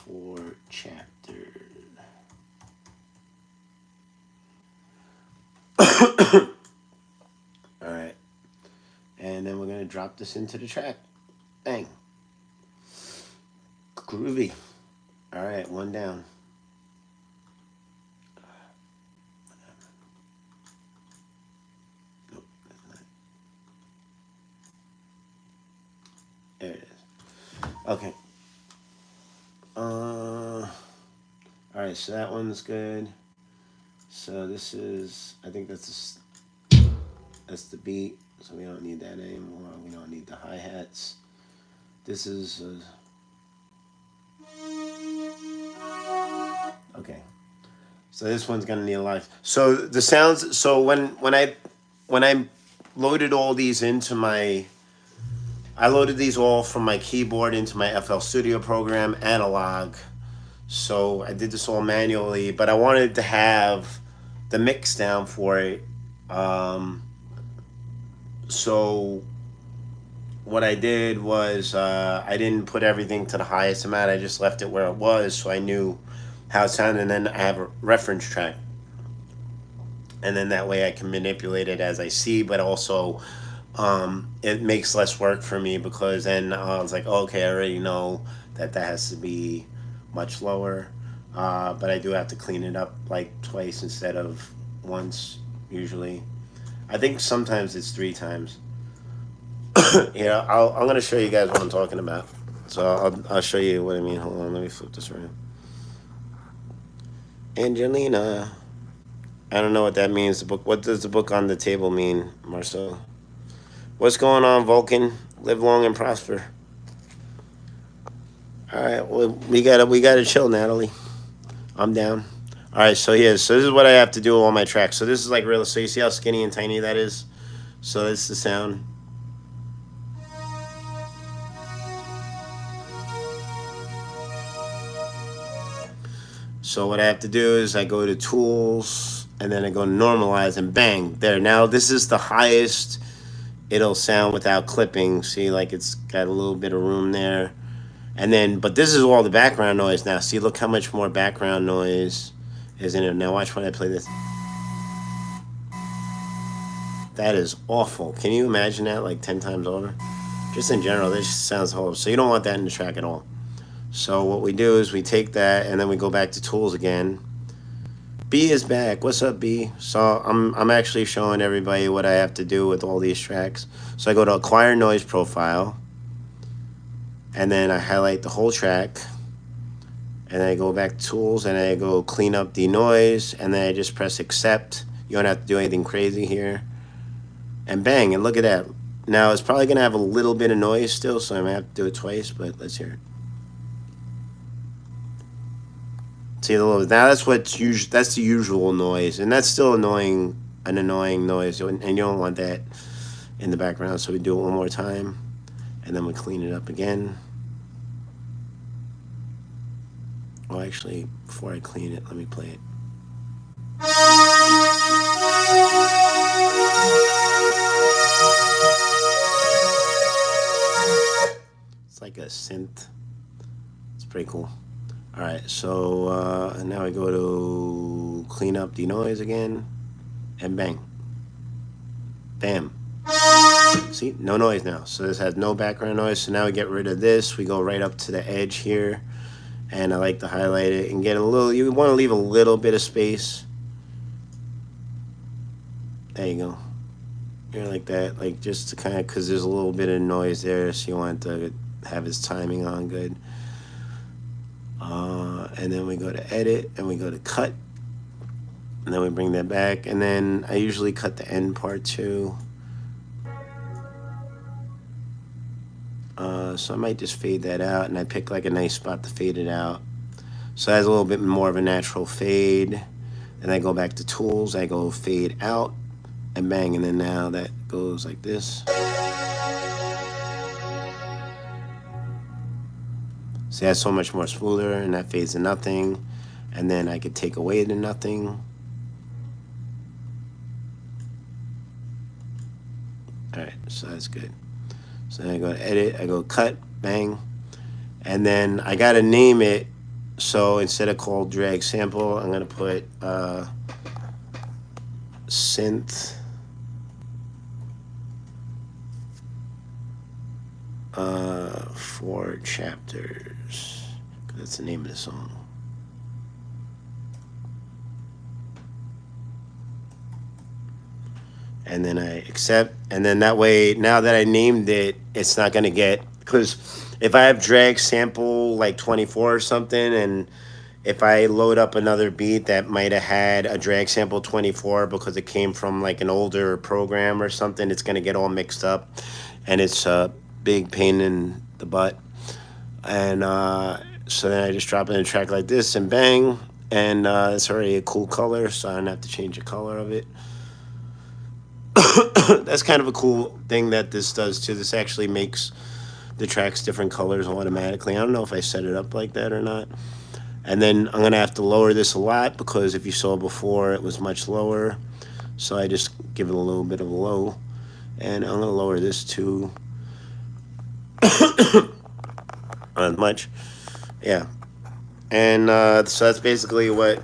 for chapter. All right, and then we're gonna drop this into the track. Bang, groovy. All right, one down. Nope, that's not. There it is. Okay. All right, so that one's good. So this is, I think that's the beat. So we don't need that anymore. We don't need the hi hats. This is okay. So this one's gonna need a lot. So the sounds. So when I loaded all these into my, I loaded these all from my keyboard into my FL Studio program analog. So I did this all manually, but I wanted to have the mix down for it. Um, so what I did was I didn't put everything to the highest amount. I just left it where it was, so I knew how it sounded. And then I have a reference track, and then that way I can manipulate it as I see. But also, it makes less work for me because then I was like, oh, okay, I already know that has to be much lower. But I do have to clean it up like twice instead of once usually. I think sometimes it's 3 times. Yeah, I'm gonna show you guys what I'm talking about. So I'll show you what I mean. Hold on, let me flip this around. Angelina. I don't know what that means. The book. What does the book on the table mean, Marcel? What's going on, Vulcan? Live long and prosper. All right. Well, we gotta chill, Natalie. I'm down. All right. So yeah. So this is what I have to do with all my tracks. So this is like real. So you see how skinny and tiny that is. So that's the sound. So what I have to do is I go to tools and then I go to normalize and bang there. Now this is the highest it'll sound without clipping. See, like it's got a little bit of room there. And then, but this is all the background noise now. See, look how much more background noise is in it. Now watch when I play this. That is awful. Can you imagine that like 10 times over? Just in general, this sounds horrible. So you don't want that in the track at all. So what we do is we take that and then we go back to tools again. B is back. What's up, B? So I'm actually showing everybody what I have to do with all these tracks. So I go to acquire noise profile, and then I highlight the whole track, and then I go back to tools, and I go clean up the noise, and then I just press accept. You don't have to do anything crazy here, and bang, and look at that. Now it's probably gonna have a little bit of noise still, so I might have to do it twice, but let's hear it. See the little. Now that's what's usual. That's the usual noise, and that's still annoying. An annoying noise, and you don't want that in the background. So we do it one more time, and then we clean it up again. Well, actually, before I clean it, let me play it. It's like a synth. It's pretty cool. All right, so now I go to clean up the noise again, and bang. Bam. See, no noise now. So this has no background noise. So now we get rid of this. We go right up to the edge here, and I like to highlight it and get a little, you want to leave a little bit of space. There you go. Here like that, like just to kind of, because there's a little bit of noise there, so you want to have his timing on good. And then we go to edit, and we go to cut, and then we bring that back, and then I usually cut the end part too. So I might just fade that out, and I pick like a nice spot to fade it out. So it has a little bit more of a natural fade. And I go back to tools, I go fade out, and bang, and then now that goes like this. See, that's so much more smoother, and that fades to nothing. And then I could take away the nothing. All right, so that's good. So then I go to edit, I go cut, bang. And then I gotta name it. So instead of called drag sample, I'm gonna put synth 4 chapters. That's the name of the song. And then I accept, and then that way, now that I named it, it's not gonna get, because if I have drag sample like 24 or something, and if I load up another beat that might have had a drag sample 24 because it came from like an older program or something, it's gonna get all mixed up, and it's a big pain in the butt. And so then I just drop it in a track like this, and bang, and it's already a cool color, so I don't have to change the color of it. That's kind of a cool thing that this does too. This actually makes the tracks different colors automatically. I don't know if I set it up like that or not. And then I'm gonna have to lower this a lot, because if you saw before, it was much lower. So I just give it a little bit of a low, and I'm gonna lower this too. Not much, yeah. And so that's basically what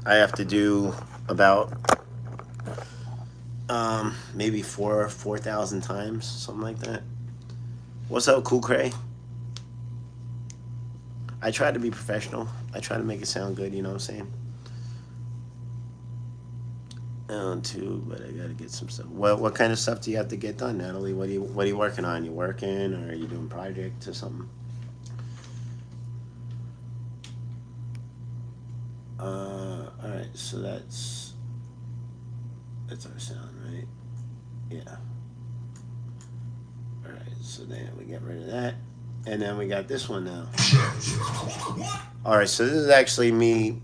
I have to do about maybe 4,000 times, something like that. What's up, Cool Cray? I try to be professional. I try to make it sound good. You know what I'm saying? Too, but I gotta get some stuff. What kind of stuff do you have to get done, Natalie? What are you working on? You working or are you doing projects or something? All right. So that's our sound, right? Yeah. All right. So then we get rid of that, and then we got this one now. All right. So this is actually me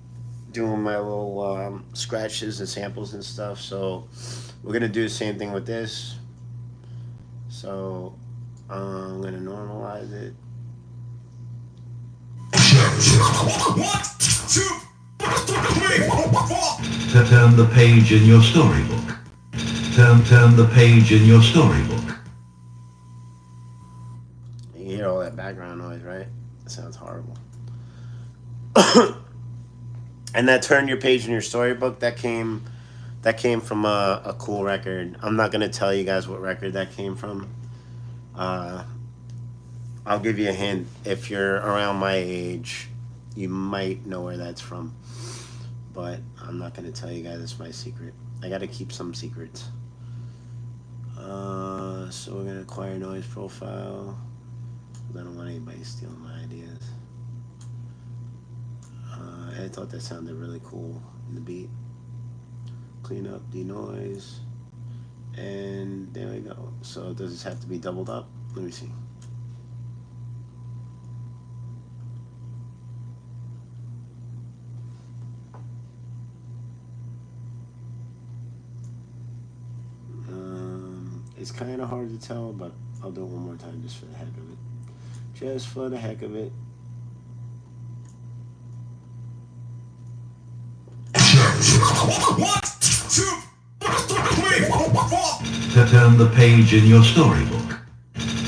doing my little scratches and samples and stuff. So we're gonna do the same thing with this. So I'm gonna normalize it. Turn the page in your storybook. Turn the page in your storybook. You hear all that background noise, right? That sounds horrible. And that turn your page in your storybook, that came from a cool record. I'm not gonna tell you guys what record that came from. Uh, I'll give you a hint. If you're around my age, you might know where that's from. But I'm not gonna tell you guys. It's my secret. I gotta keep some secrets. So we're gonna acquire noise profile. I don't want anybody stealing my ideas. I thought that sounded really cool in the beat. Clean up the noise. And there we go. So does this have to be doubled up? Let me see. It's kind of hard to tell, but I'll do it one more time just for the heck of it. Just for the heck of it. Turn the page in your storybook.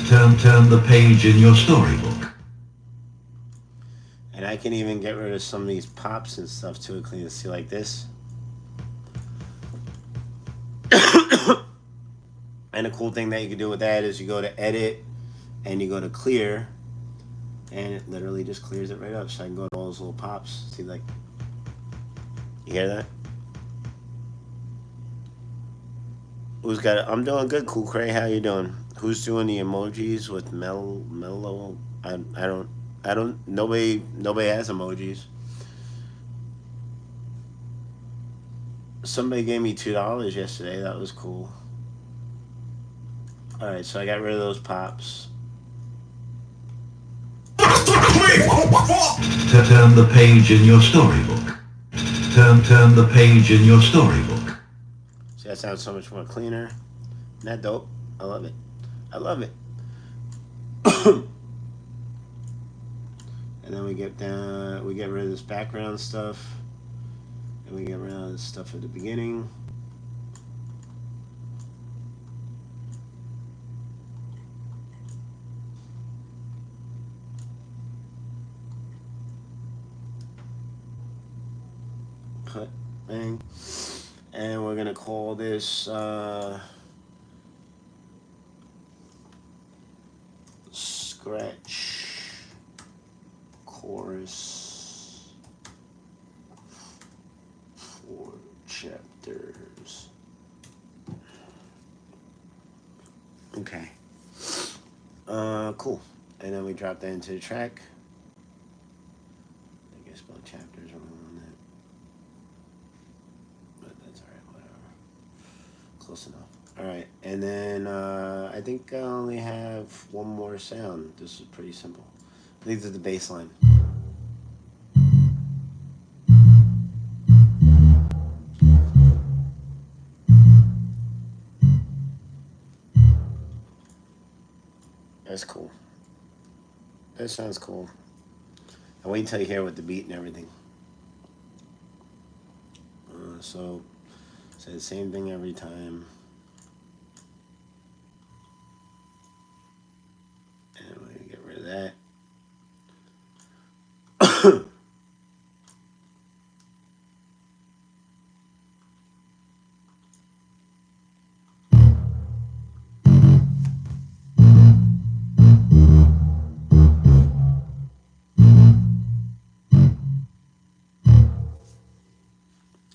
Turn the page in your storybook. And I can even get rid of some of these pops and stuff too. Clean to see like this. And the cool thing that you can do with that is you go to edit and you go to clear, and it literally just clears it right up. So I can go to all those little pops. See, like, you hear that? Who's got it? I'm doing good, Cool Cray. How you doing? Who's doing the emojis with mellow? I don't. Nobody has emojis. Somebody gave me $2 yesterday. That was cool. All right, so I got rid of those pops. Turn the page in your storybook. Turn the page in your storybook. See, that sounds so much more cleaner. Isn't that dope? I love it. I love it. And then we get rid of this background stuff. And we get rid of this stuff at the beginning. Cut, bang. And we're gonna call this scratch chorus 4 chapters. Okay. Cool. And then we drop that into the track. I guess spelled chapters wrong on that. But that's alright, whatever. Close enough. Alright, and then I think I only have one more sound. This is pretty simple. These are the bass line. That's cool. That sounds cool. I'll wait until you hear with the beat and everything. So, say the same thing every time. And we're going to get rid of that.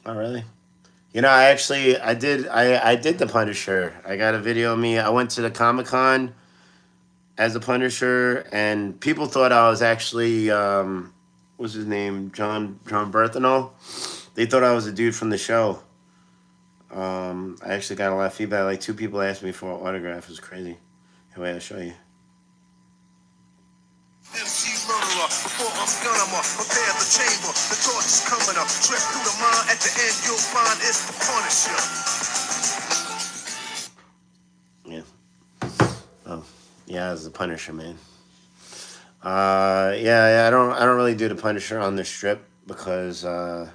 Oh, really? You know, I did the Punisher. I got a video of me. I went to the Comic Con as the Punisher, and people thought I was actually what's his name, John Berthenol. They thought I was a dude from the show. I actually got a lot of feedback. Like two people asked me for an autograph. It was crazy. Hey, wait, I'll show you. Emcee murderer, before I'm done, I'ma prepare the chamber. The torch is coming up, trip through the mind. At the end, you'll find it's the Punisher. Yeah. Oh, yeah, it's the Punisher, man. Yeah, I don't really do the Punisher on the strip because I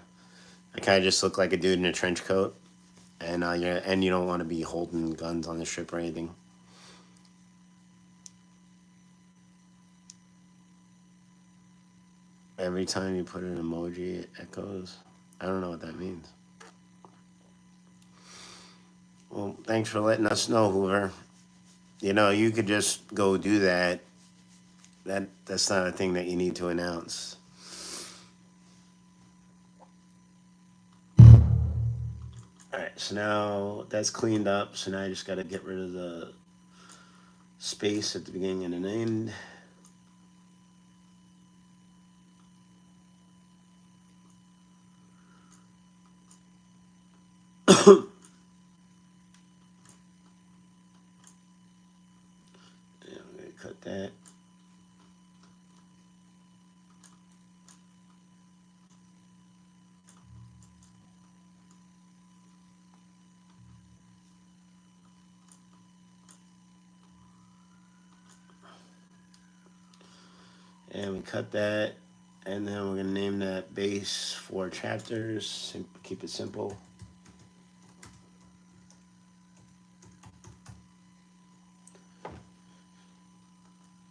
kind of just look like a dude in a trench coat, and you don't want to be holding guns on the strip or anything. Every time you put an emoji, it echoes. I don't know what that means. Well, thanks for letting us know, Hoover. You know, you could just go do that. That's not a thing that you need to announce. All right, so now that's cleaned up. So now I just got to get rid of the space at the beginning and the end. Yeah, I'm gonna cut that. And we cut that, and then we're gonna name that base 4 chapters. Keep it simple.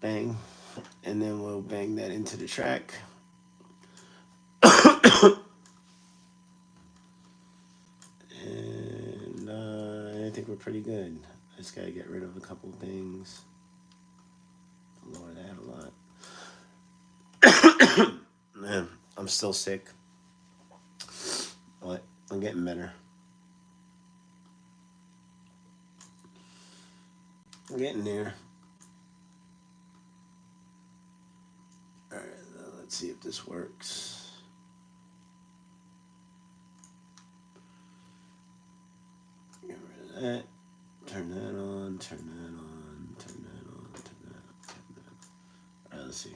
Bang, and then we'll bang that into the track. And I think we're pretty good. I just gotta get rid of a couple things. Lower that a lot. Man, I'm still sick, but I'm getting better. I'm getting there. All right, let's see if this works. Get rid of that. Turn that on. Turn that on. Turn that on. Turn that on. Turn that on. All right, let's see.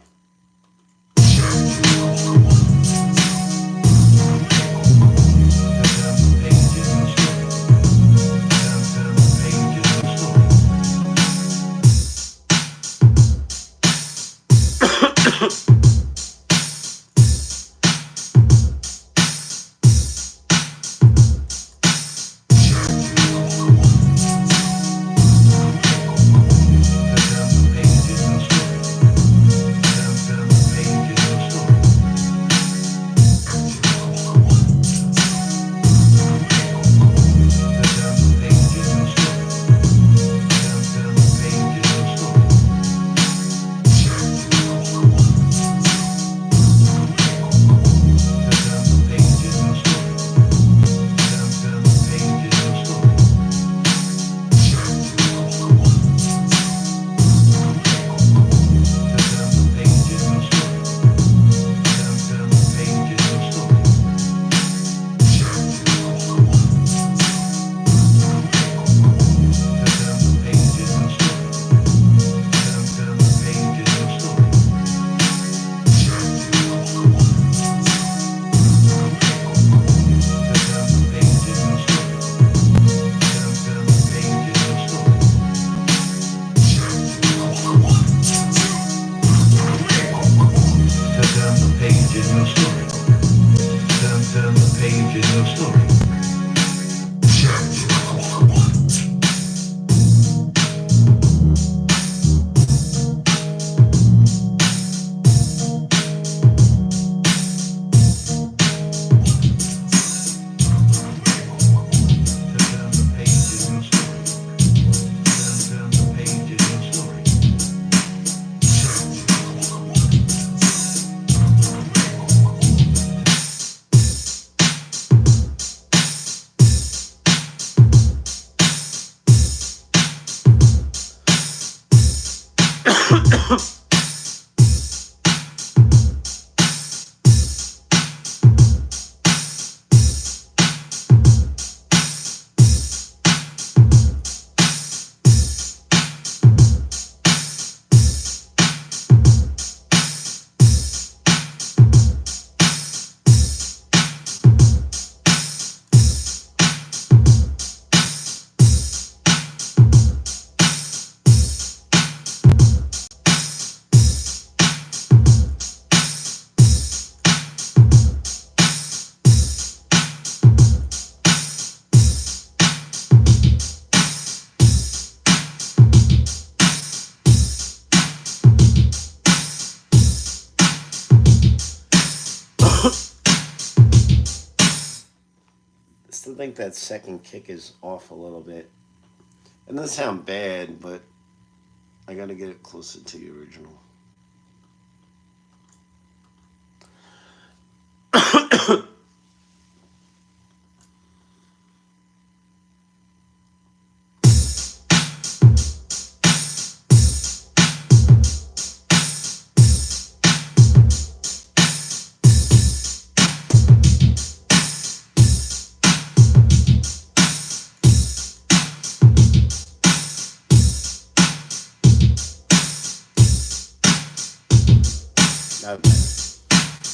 Still think that second kick is off a little bit. It doesn't sound bad, but I gotta get it closer to the original. Okay.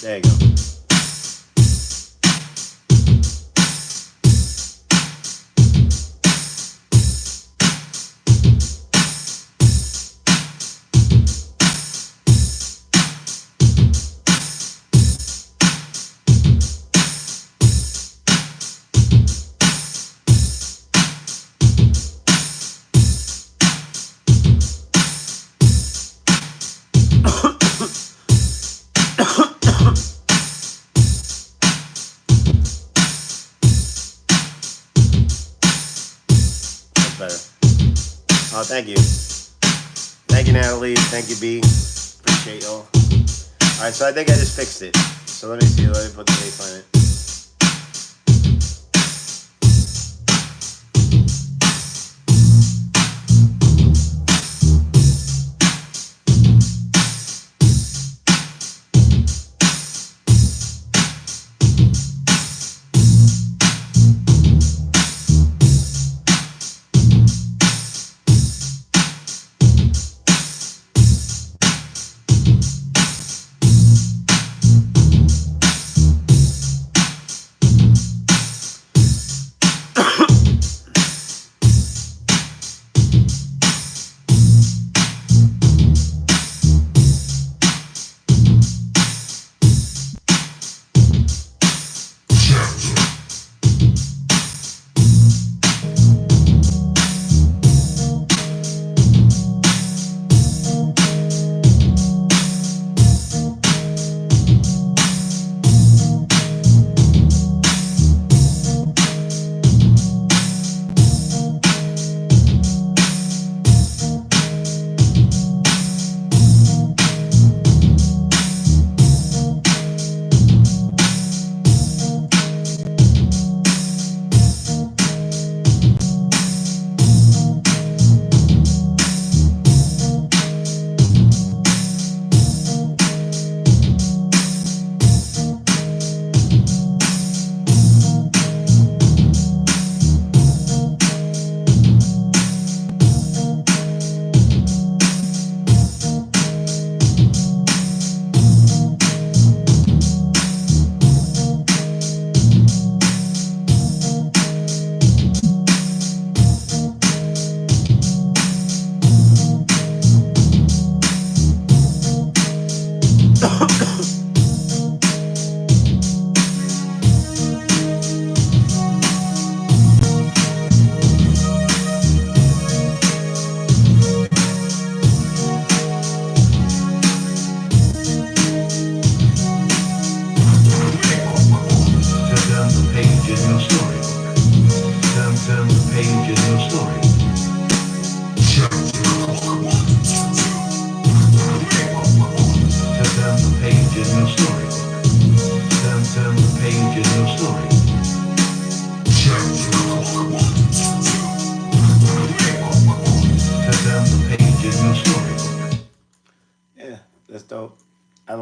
There you go. That's better. Oh, thank you. Thank you, Natalie. Thank you, B. Appreciate y'all. Alright, so I think I just fixed it. So let me see. Let me put the bass on it.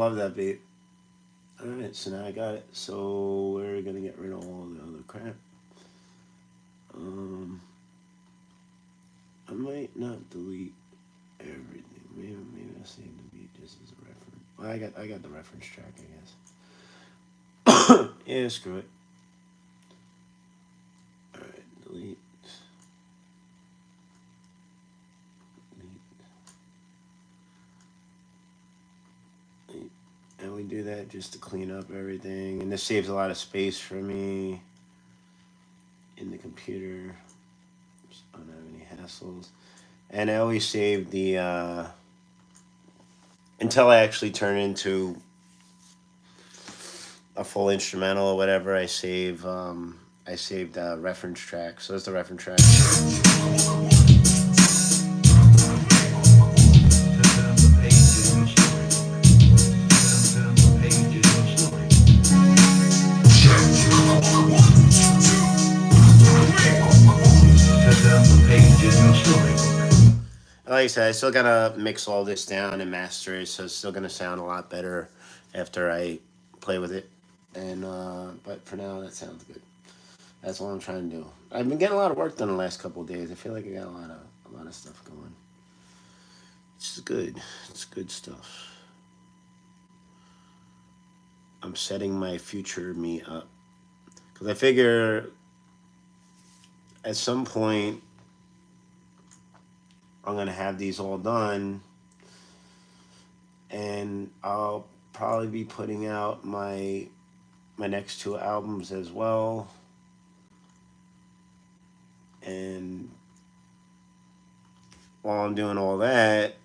love that beat. Alright, so now I got it. So we're gonna get rid of all the other crap. I might not delete everything. Maybe I'll save the beat just as a reference. Well, I got the reference track, I guess. Yeah, screw it. Alright, delete. And we do that just to clean up everything. And this saves a lot of space for me in the computer. Just don't have any hassles. And I always save the until I actually turn into a full instrumental or whatever. I saved the reference track. So that's the reference track. Like I said, I still gotta mix all this down and master it, so it's still gonna sound a lot better after I play with it. And but for now, that sounds good. That's what I'm trying to do. I've been getting a lot of work done the last couple of days. I feel like I got a lot of stuff going. It's good. It's good stuff. I'm setting my future me up because I figure at some point I'm gonna have these all done, and I'll probably be putting out my next two albums as well. And while I'm doing all that,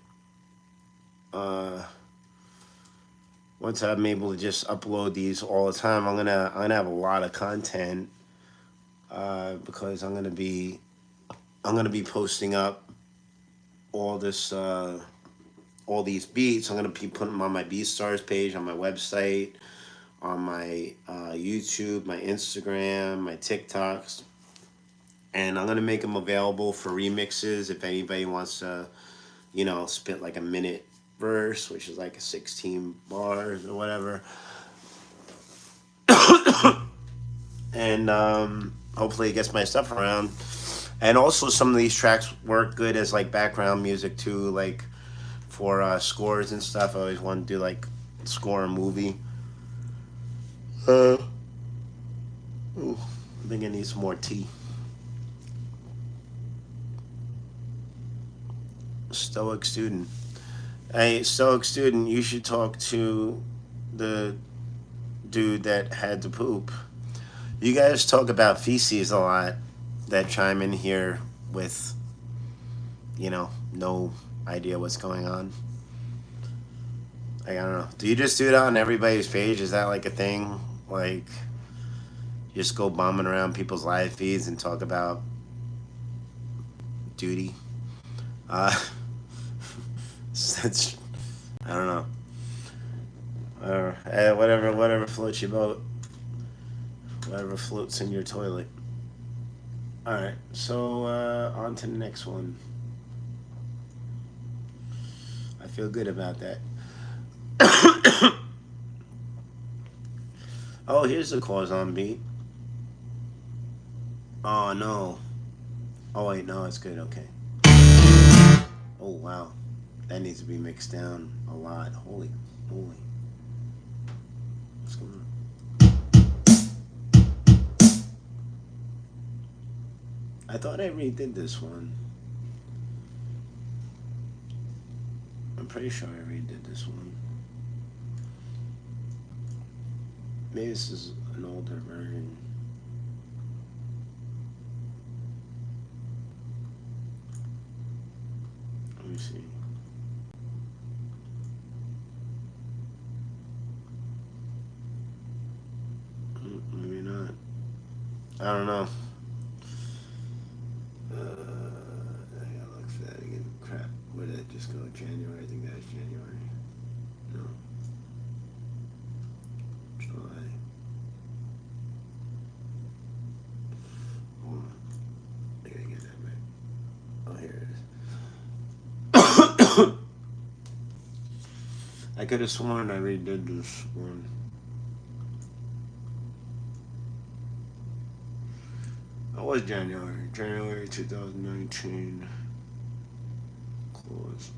uh, once I'm able to just upload these all the time, I'm gonna have a lot of content because I'm gonna be posting up all this all these beats. I'm gonna be putting them on my BeatStars page, on my website, on my YouTube, my Instagram, my TikToks, and I'm gonna make them available for remixes if anybody wants to, spit like a minute verse, which is like a 16 bars or whatever. And hopefully it gets my stuff around. And also some of these tracks work good as like background music too, like for scores and stuff. I always want to do like score a movie. Ooh, I think I need some more tea. Stoic student. Hey, Stoic student, you should talk to the dude that had to poop. You guys talk about feces a lot that chime in here with, no idea what's going on. Like, I don't know. Do you just do that on everybody's page? Is that like a thing? Like, you just go bombing around people's live feeds and talk about duty? That's, I don't know. Whatever floats your boat. Whatever floats in your toilet. Alright, so on to the next one. I feel good about that. Oh, here's the Claws on beat. Oh, no. Oh, wait, no, it's good, okay. Oh, wow. That needs to be mixed down a lot. Holy. What's going on? I thought I redid this one. I'm pretty sure I redid this one. Maybe this is an older version. Let me see. Maybe not. I don't know. I gotta look for that again. Crap. Where did it just go? January? I think that was January. No. July. Hold on. I gotta get that right. Oh, here it is. I could have sworn I redid this one. That was January 2019. Close.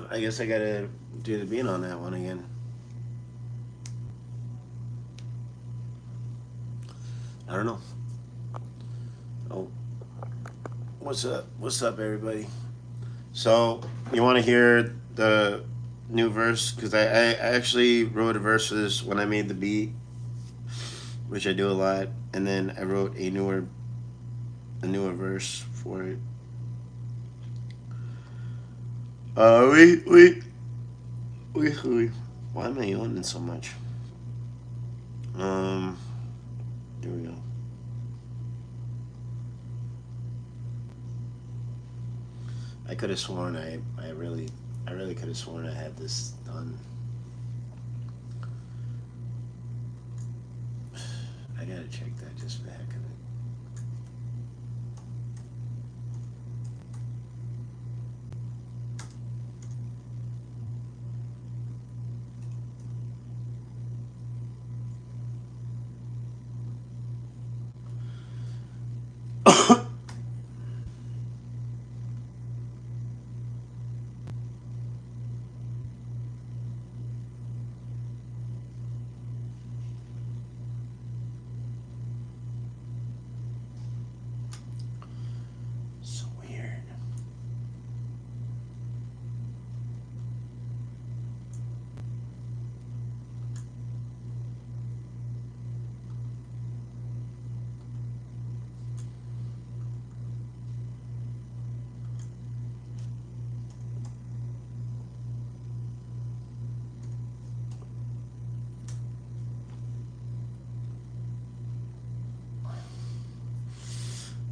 I guess I gotta do the beat on that one again. I don't know. Oh, what's up? What's up, everybody? So, you want to hear the new verse? Because I actually wrote a verse for this when I made the beat, which I do a lot, and then I wrote a newer verse for it. Wait. Why am I yawning so much? Here we go. I could have sworn I really could have sworn I had this done. I gotta check that just for the heck of it. So weird.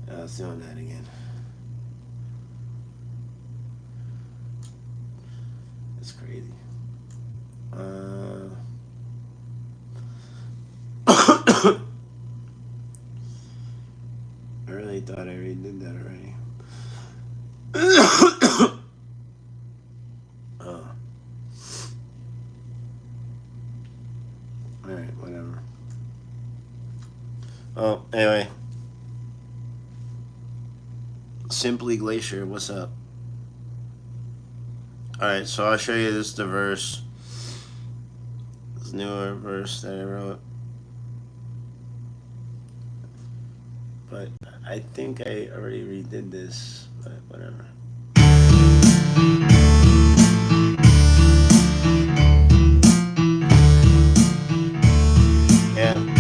I was doing that again. That's crazy. I really thought I already did that already. Oh. Alright, whatever. Oh, anyway. Simply Glacier, what's up? Alright, so I'll show you the verse. This newer verse that I wrote. But I think I already redid this, but whatever. Yeah.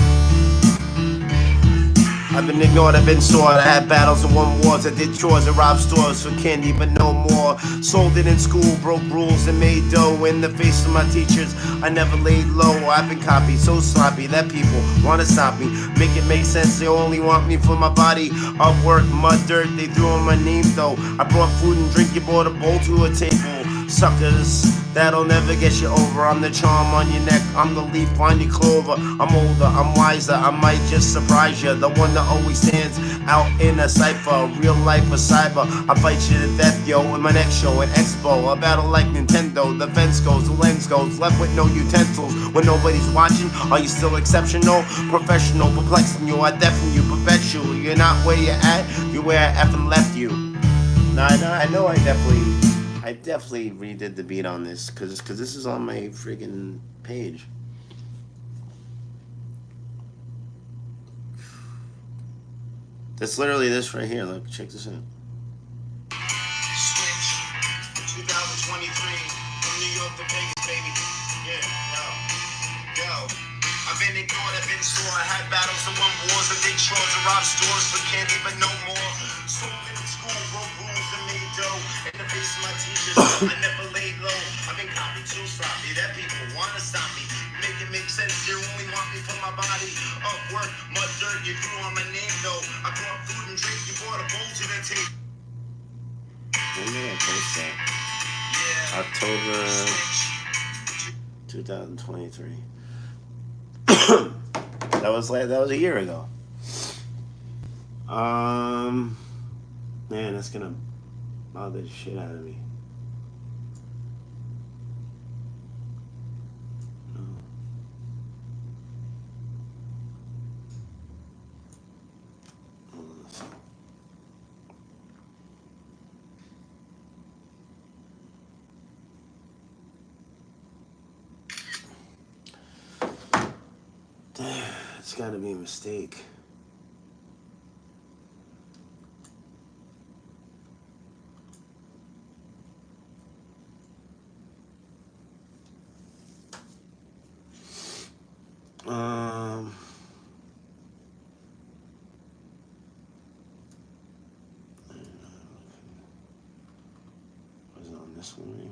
I've been ignored, I've been sought. I had battles and won wars. I did chores and robbed stores for candy, but no more. Sold it in school, broke rules and made dough. In the face of my teachers, I never laid low. I've been copied, so sloppy that people wanna stop me. Make it make sense, they only want me for my body. Of work, mud, dirt, they threw on my name though. I brought food and drink, you brought a bowl to a table. Suckers, that'll never get you over. I'm the charm on your neck, I'm the leaf on your clover. I'm older, I'm wiser, I might just surprise you. The one that always stands out in a cipher, real life or cyber. I fight you to death, yo, in my next show, an expo. A battle like Nintendo, the fence goes, the lens goes, left with no utensils. When nobody's watching, are you still exceptional? Professional, perplexing you, I deafen you, perpetual. You're not where you're at, you're where I effing left you. No, I know I definitely redid the beat on this, cause this is on my friggin' page. That's literally this right here. Look, check this out. Switch, 2023, from New York to Vegas, baby. Yeah, yo. I've been ignored, I've been sore. I had battles and won wars and did chores and robbed stores, but can't even know more. So in school, broke rules and made dough. In the face of my teachers, I never laid low. I've been copied too sloppy that people wanna stop me. Make it make sense, you only want me for my body. Up work, mud dirt, you grew on my name though. I brought food and drink, you brought a bowl to the table. When did I post that? Yeah. October 2023. That was a year ago. Man, that's gonna bother the shit out of me. It's gotta be a mistake. Was it on this one maybe?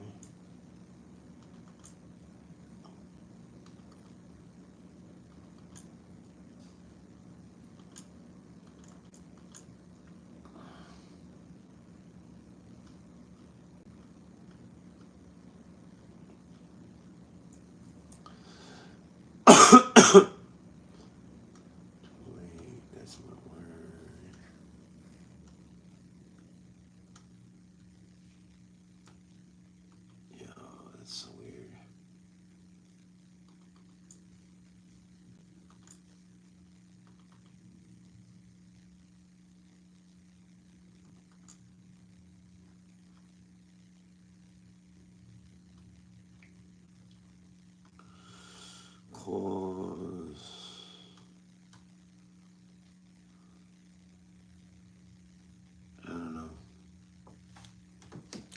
I don't know.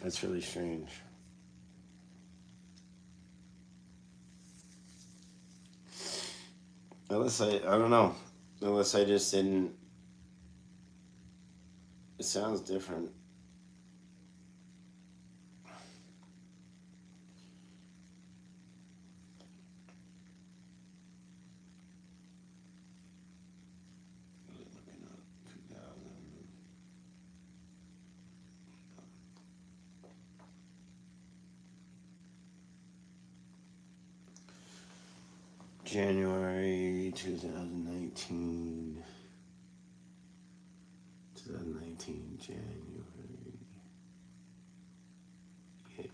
That's really strange. Unless I don't know. Unless I just didn't. It sounds different. January 2019. 2019, January. Yeah.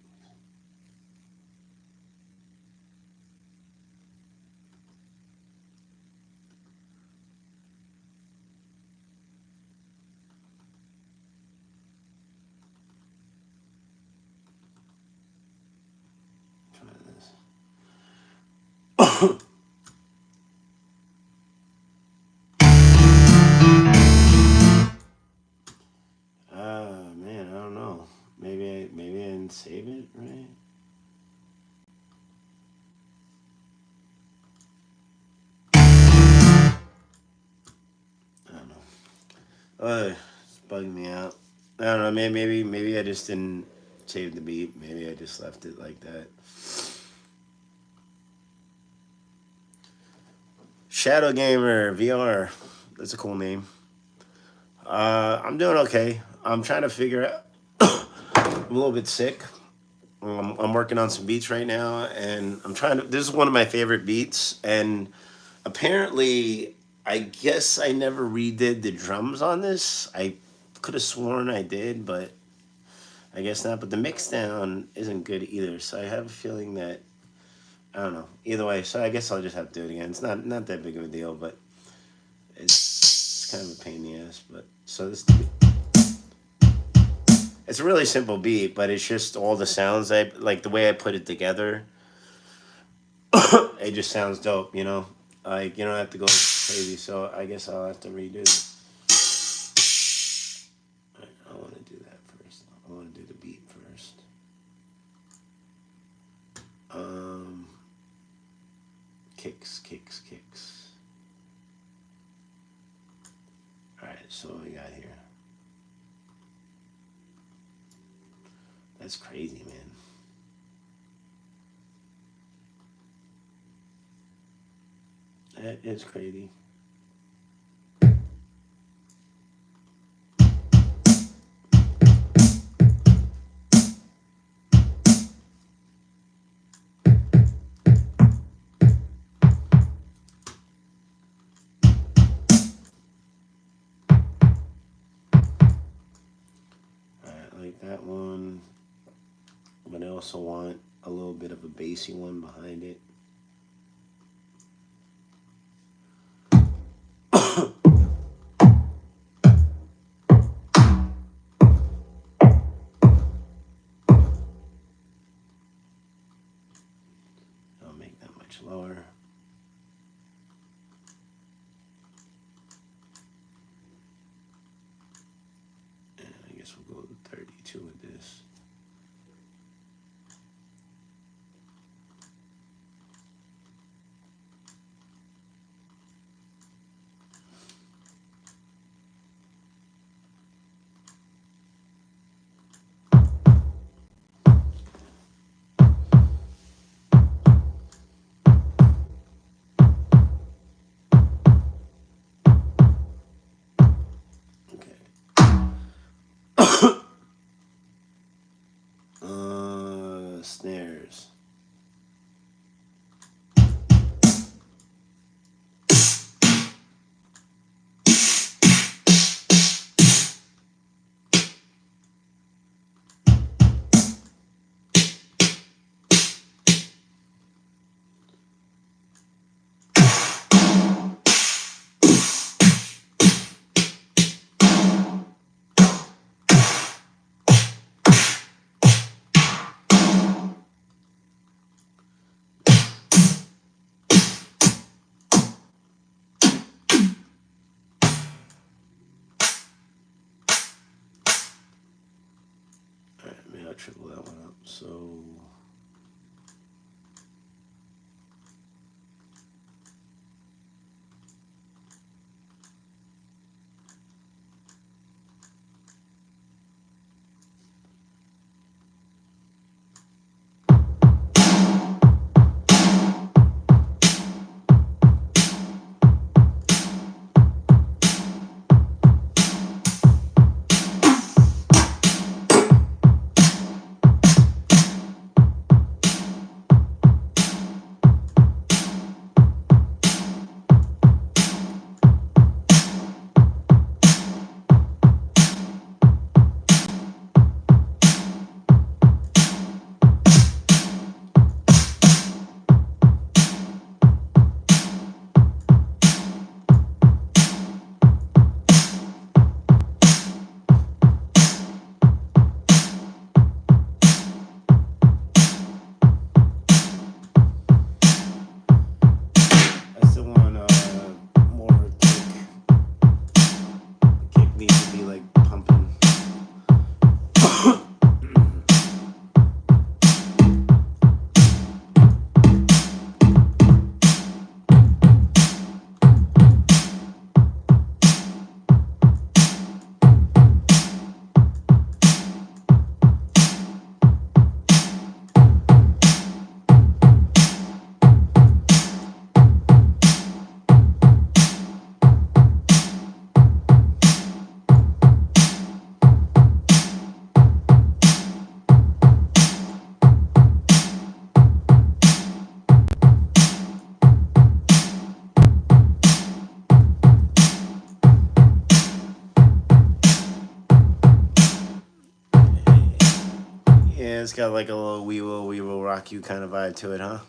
Try this. Man, I don't know. Maybe I didn't save it right. I don't know. It's bugging me out. I don't know. Maybe I just didn't save the beat. Maybe I just left it like that. Shadow Gamer VR. That's a cool name. I'm doing okay. I'm trying to figure out. I'm a little bit sick. I'm working on some beats right now, and I'm trying to. This is one of my favorite beats, and apparently, I guess I never redid the drums on this. I could have sworn I did, but I guess not. But the mix down isn't good either, so I have a feeling that I don't know. Either way, so I guess I'll just have to do it again. It's not that big of a deal, but it's kind of a pain in the ass. But so this. It's a really simple beat, but it's just all the sounds I like the way I put it together. It just sounds dope, you know. Like you don't have to go crazy. So I guess I'll have to redo it. Right, I want to do that first. I want to do the beat first. Um, kicks. All right, so what we got here? That's crazy, man. That is crazy. Alright, I like that one. But I also want a little bit of a bassy one behind it. I'll make that much lower. And I guess we'll go to 32 with this. Snares. Alright, maybe I'll triple that one up. So Yeah, it's got like a little we will rock you kind of vibe to it, huh?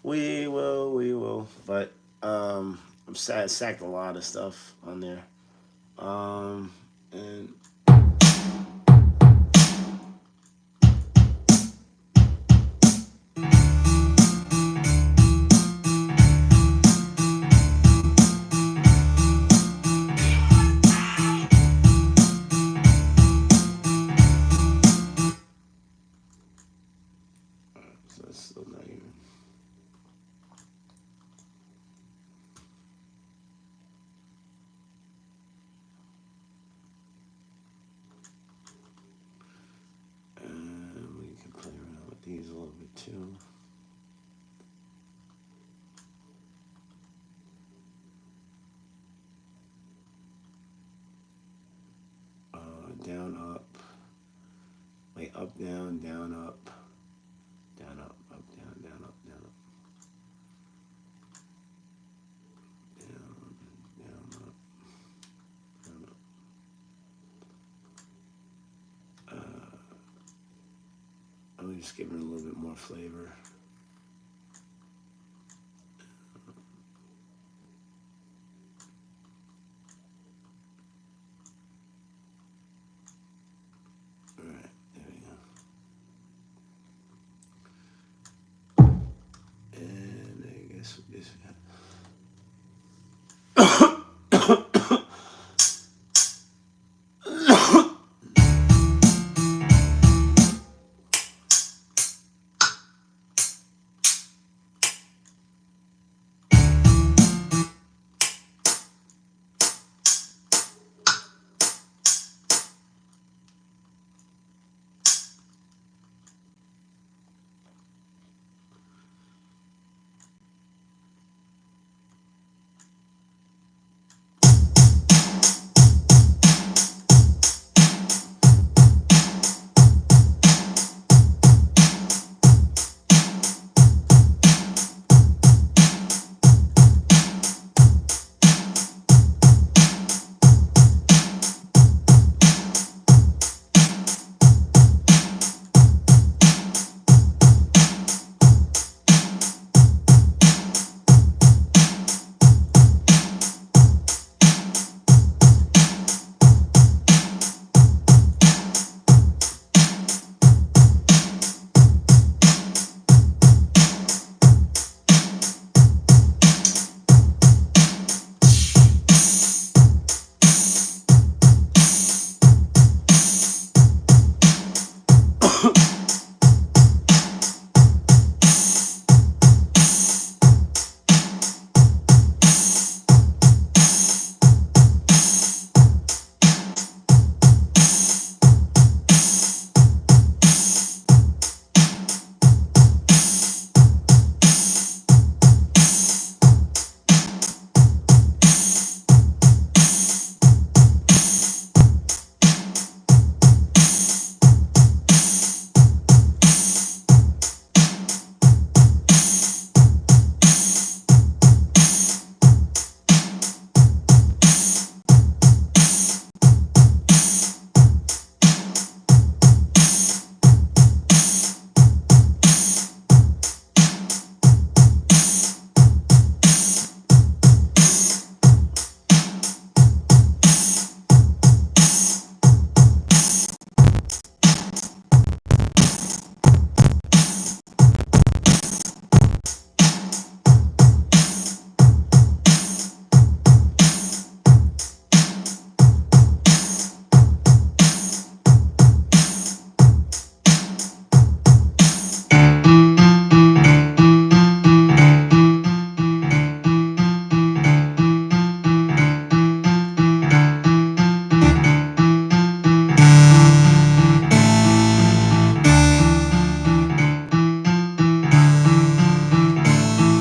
We will. But I'm sacked a lot of stuff on there. And so it's still not even. We can play around with these a little bit too. Down, up. Wait, up, down, up. Down, up, down, down, up, down, up. Down, down, up, down, up. I'm just giving it a little bit more flavor. Alright, there we go. And I guess this.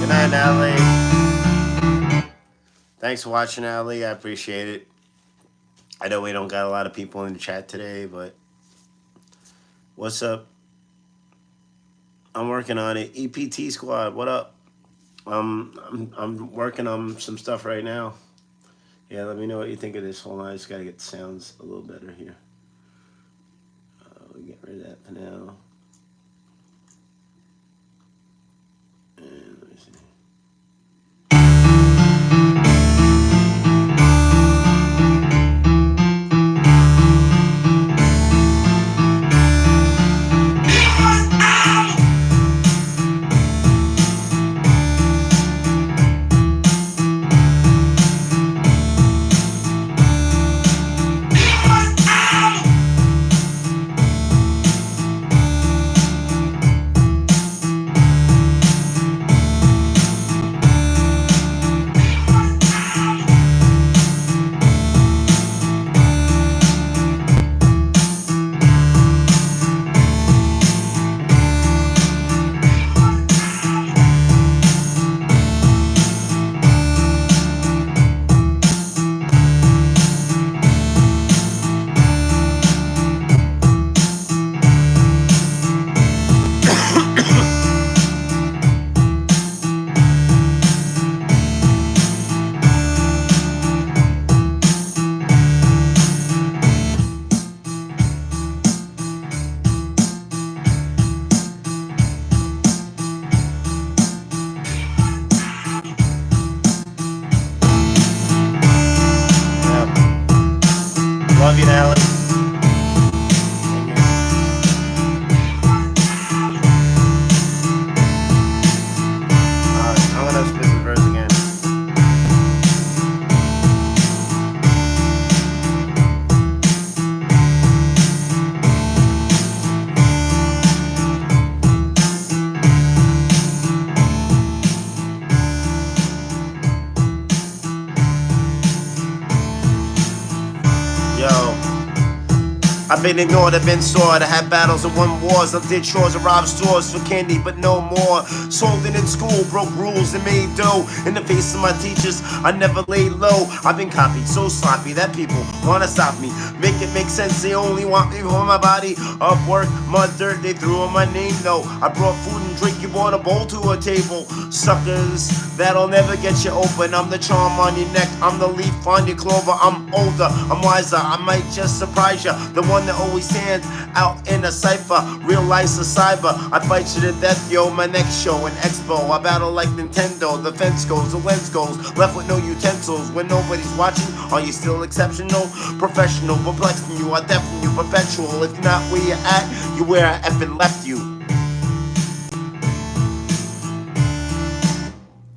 Good night, Natalie. Thanks for watching, Natalie. I appreciate it. I know we don't got a lot of people in the chat today, but what's up? I'm working on it. EPT squad, what up? I'm working on some stuff right now. Yeah, let me know what you think of this. Hold on, I just gotta get the sounds a little better here. We get Where's that for now? And let me see. Love you, Alex. I'm gonna spit the verse again. Yo. I've been ignored, I've been sawed, I had battles and won wars. I did chores and robbed stores for candy, but no more. Sold it in school, broke rules and made dough. In the face of my teachers, I never laid low. I've been copied, so sloppy that people wanna stop me. Make it make sense, they only want me for my body. Up work, mud, dirt, they threw on my name though. I brought food and drink, you brought a bowl to a table. Suckers, that'll never get you open. I'm the charm on your neck, I'm the leaf on your clover. I'm older, I'm wiser, I might just surprise you. The one that always stands out in a cipher. Real life's a cyber. I fight you to death, yo. My next show, an expo. I battle like Nintendo. The fence goes, the lens goes. Left with no utensils. When nobody's watching, are you still exceptional? Professional, perplexing you. I deafen you, perpetual. If you're not where you're at, you where I effing left you.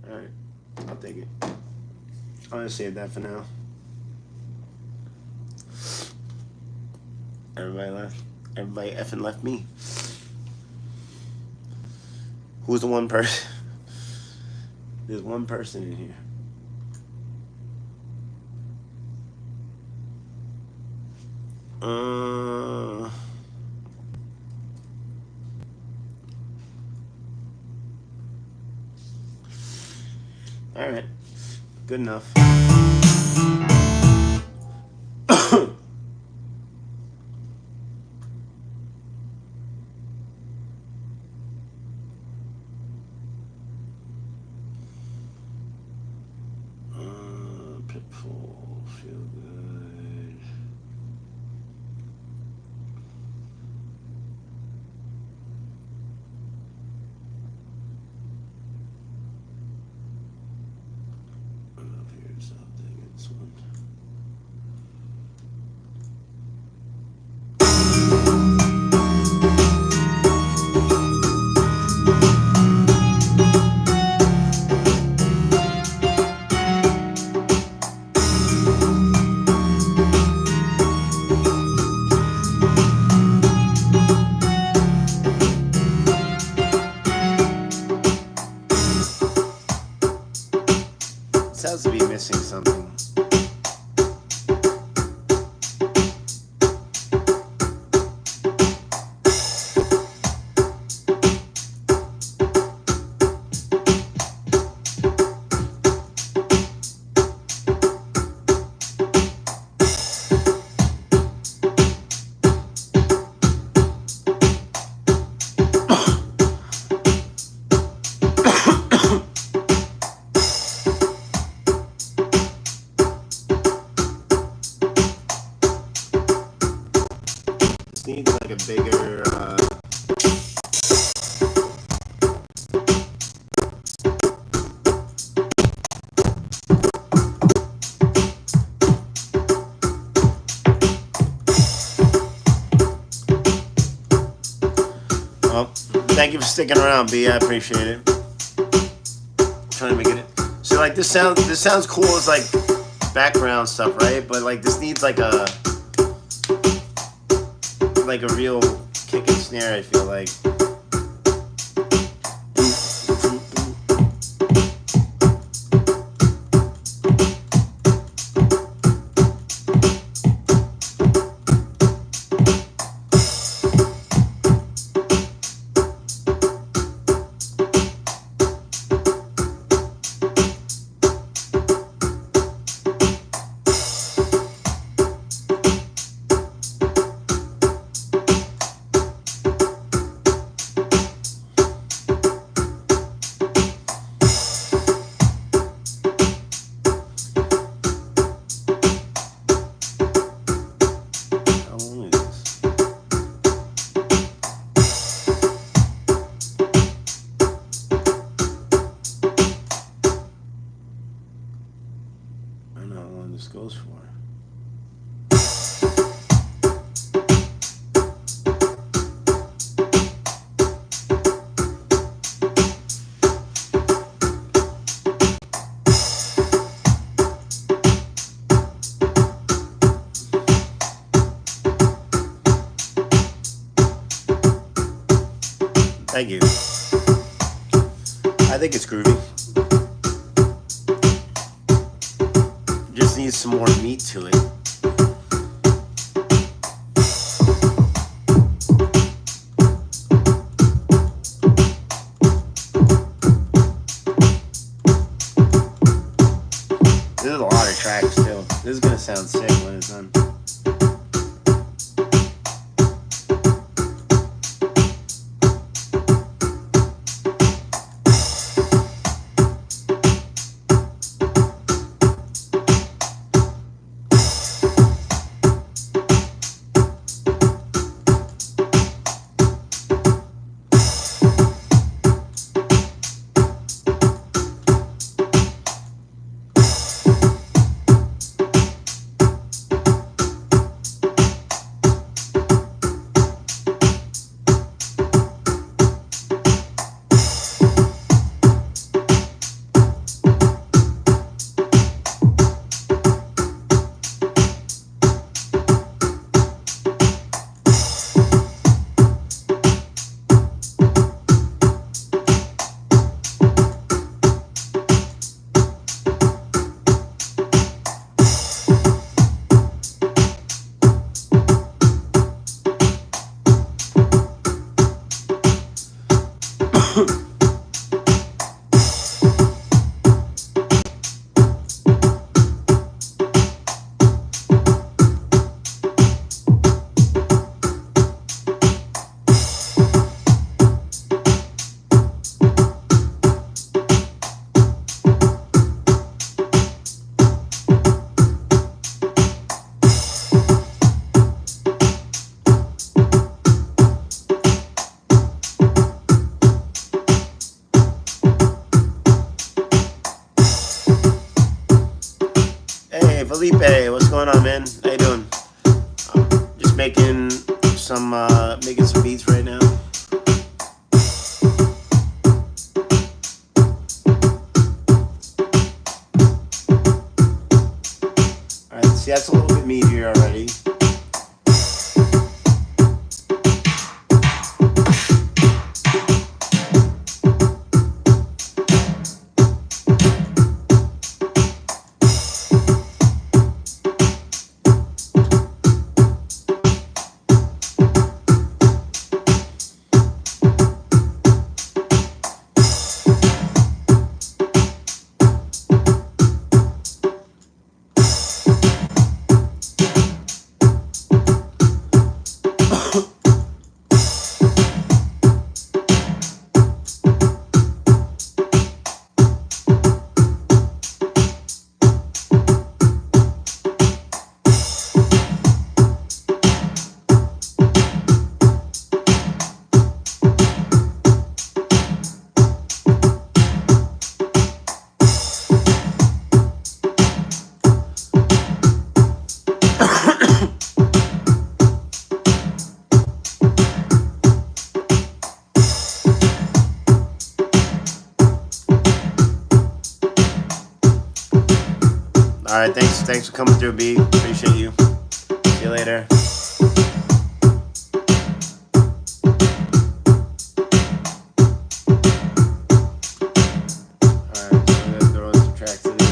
Alright, I'll take it. I'm gonna save that for now. Everybody left. Everybody effing left me. Who's the one person? There's one person in here. Alright. Good enough. Pitfall, feel good. Up here, something. It's one. Sounds to be missing something. Needs like a bigger Thank you for sticking around, B. I appreciate it. I'm trying to make it. So like this sounds cool as like background stuff, right? But like this needs like a real kick and snare. I feel like. Goes for. Thank you. I think it's groovy. Just needs some more meat to it. This is a lot of tracks too. This is gonna sound sick when it's done. Felipe, what's going on, man? How you doing? Just making some beats right now. All right, see, that's a little bit meatier already. All right, thanks for coming through, B. Appreciate you. See you later. All right, so I'm gonna throw in some tracks to this.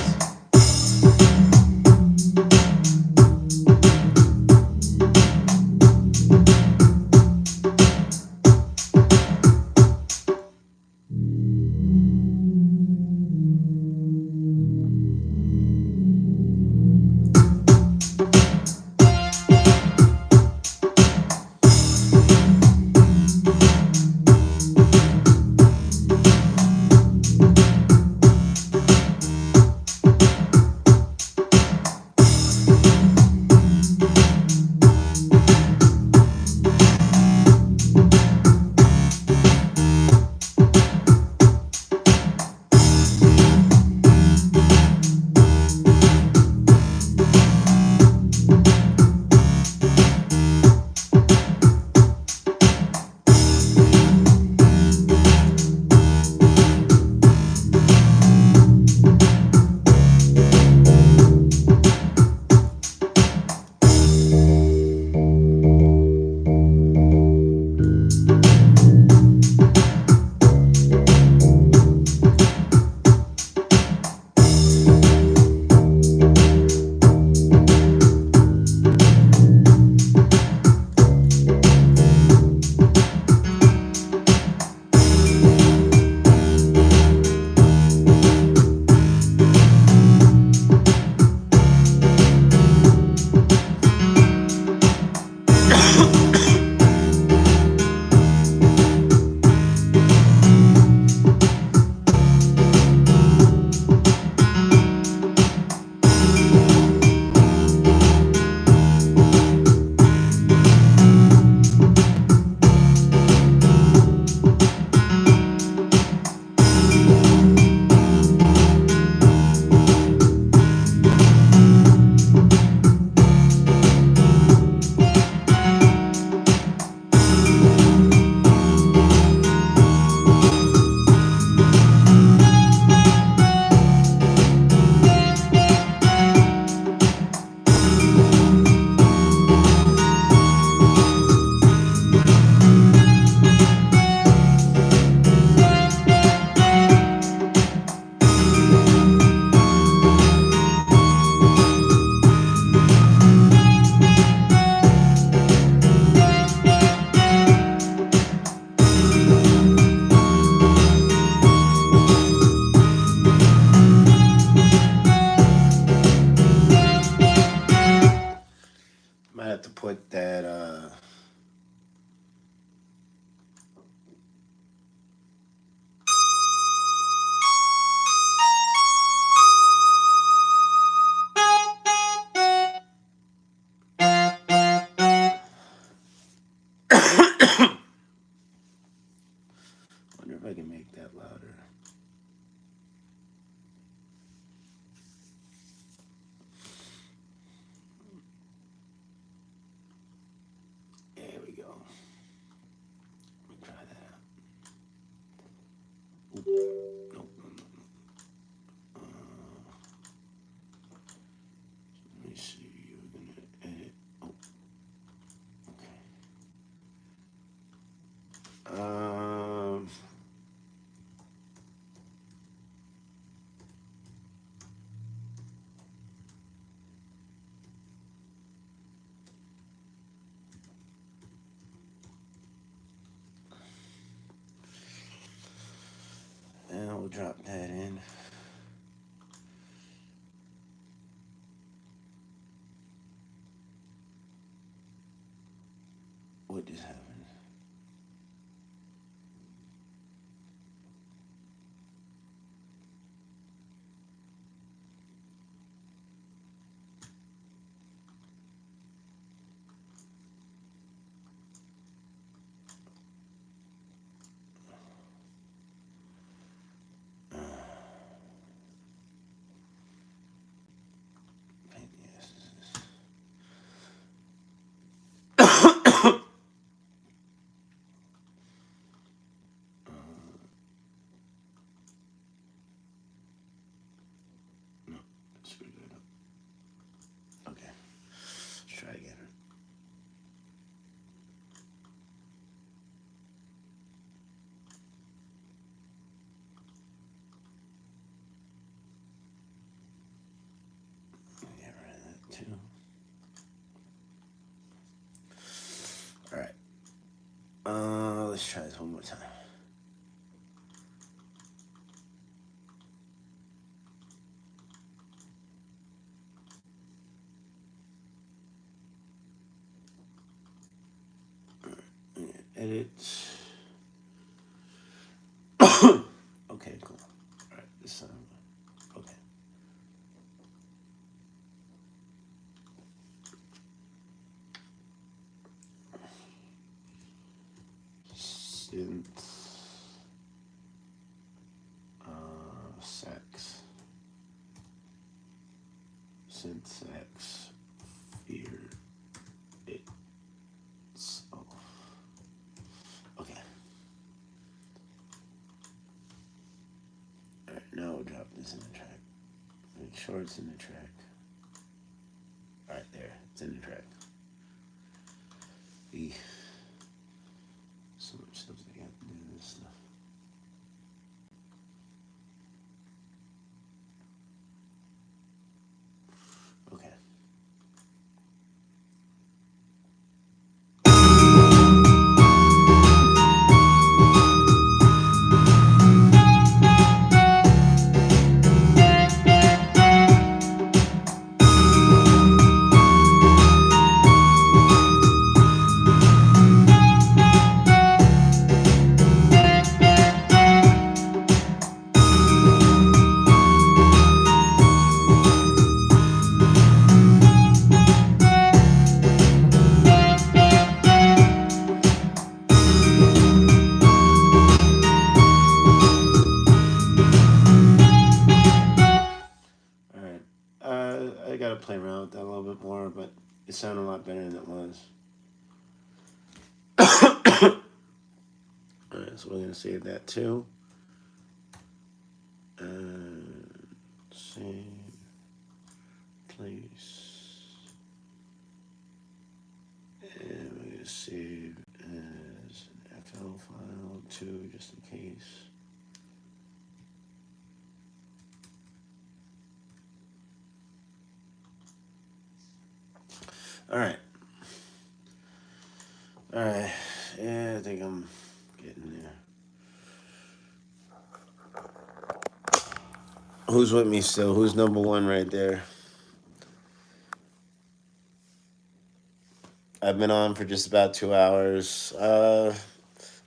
Might have to put that. Wonder if I can make that louder. There we go. Let me try that out. Oop. Nope. Let me see. You're gonna edit. Oh, okay. And we'll drop that in. What just happened? too. All right. Let's try this one more time. Edit. Okay, cool. All right, this time. Okay. Synth. Sex. Synth sex. Fear. Itself. Okay. Alright, now we'll drop this in the track. Make sure it's in the track. Alright, there. It's in the track. So much stuff I got to do this stuff. Okay. Alright. I gotta play around with that a little bit more, but it sounded a lot better than it was. Alright, so we're gonna save that too. Same place. And we're gonna save as an FL file too, just in case. Alright. Alright. Yeah, I think I'm getting there. Who's with me still? Who's number one right there? I've been on for just about 2 hours. I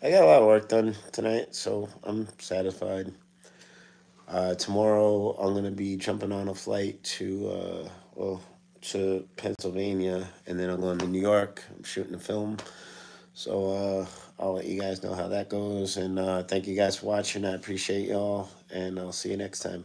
got a lot of work done tonight, so I'm satisfied. Tomorrow I'm gonna be jumping on a flight to Pennsylvania, and then I'm going to New York. I'm shooting a film, so I'll let you guys know how that goes. And thank you guys for watching. I appreciate y'all, and I'll see you next time.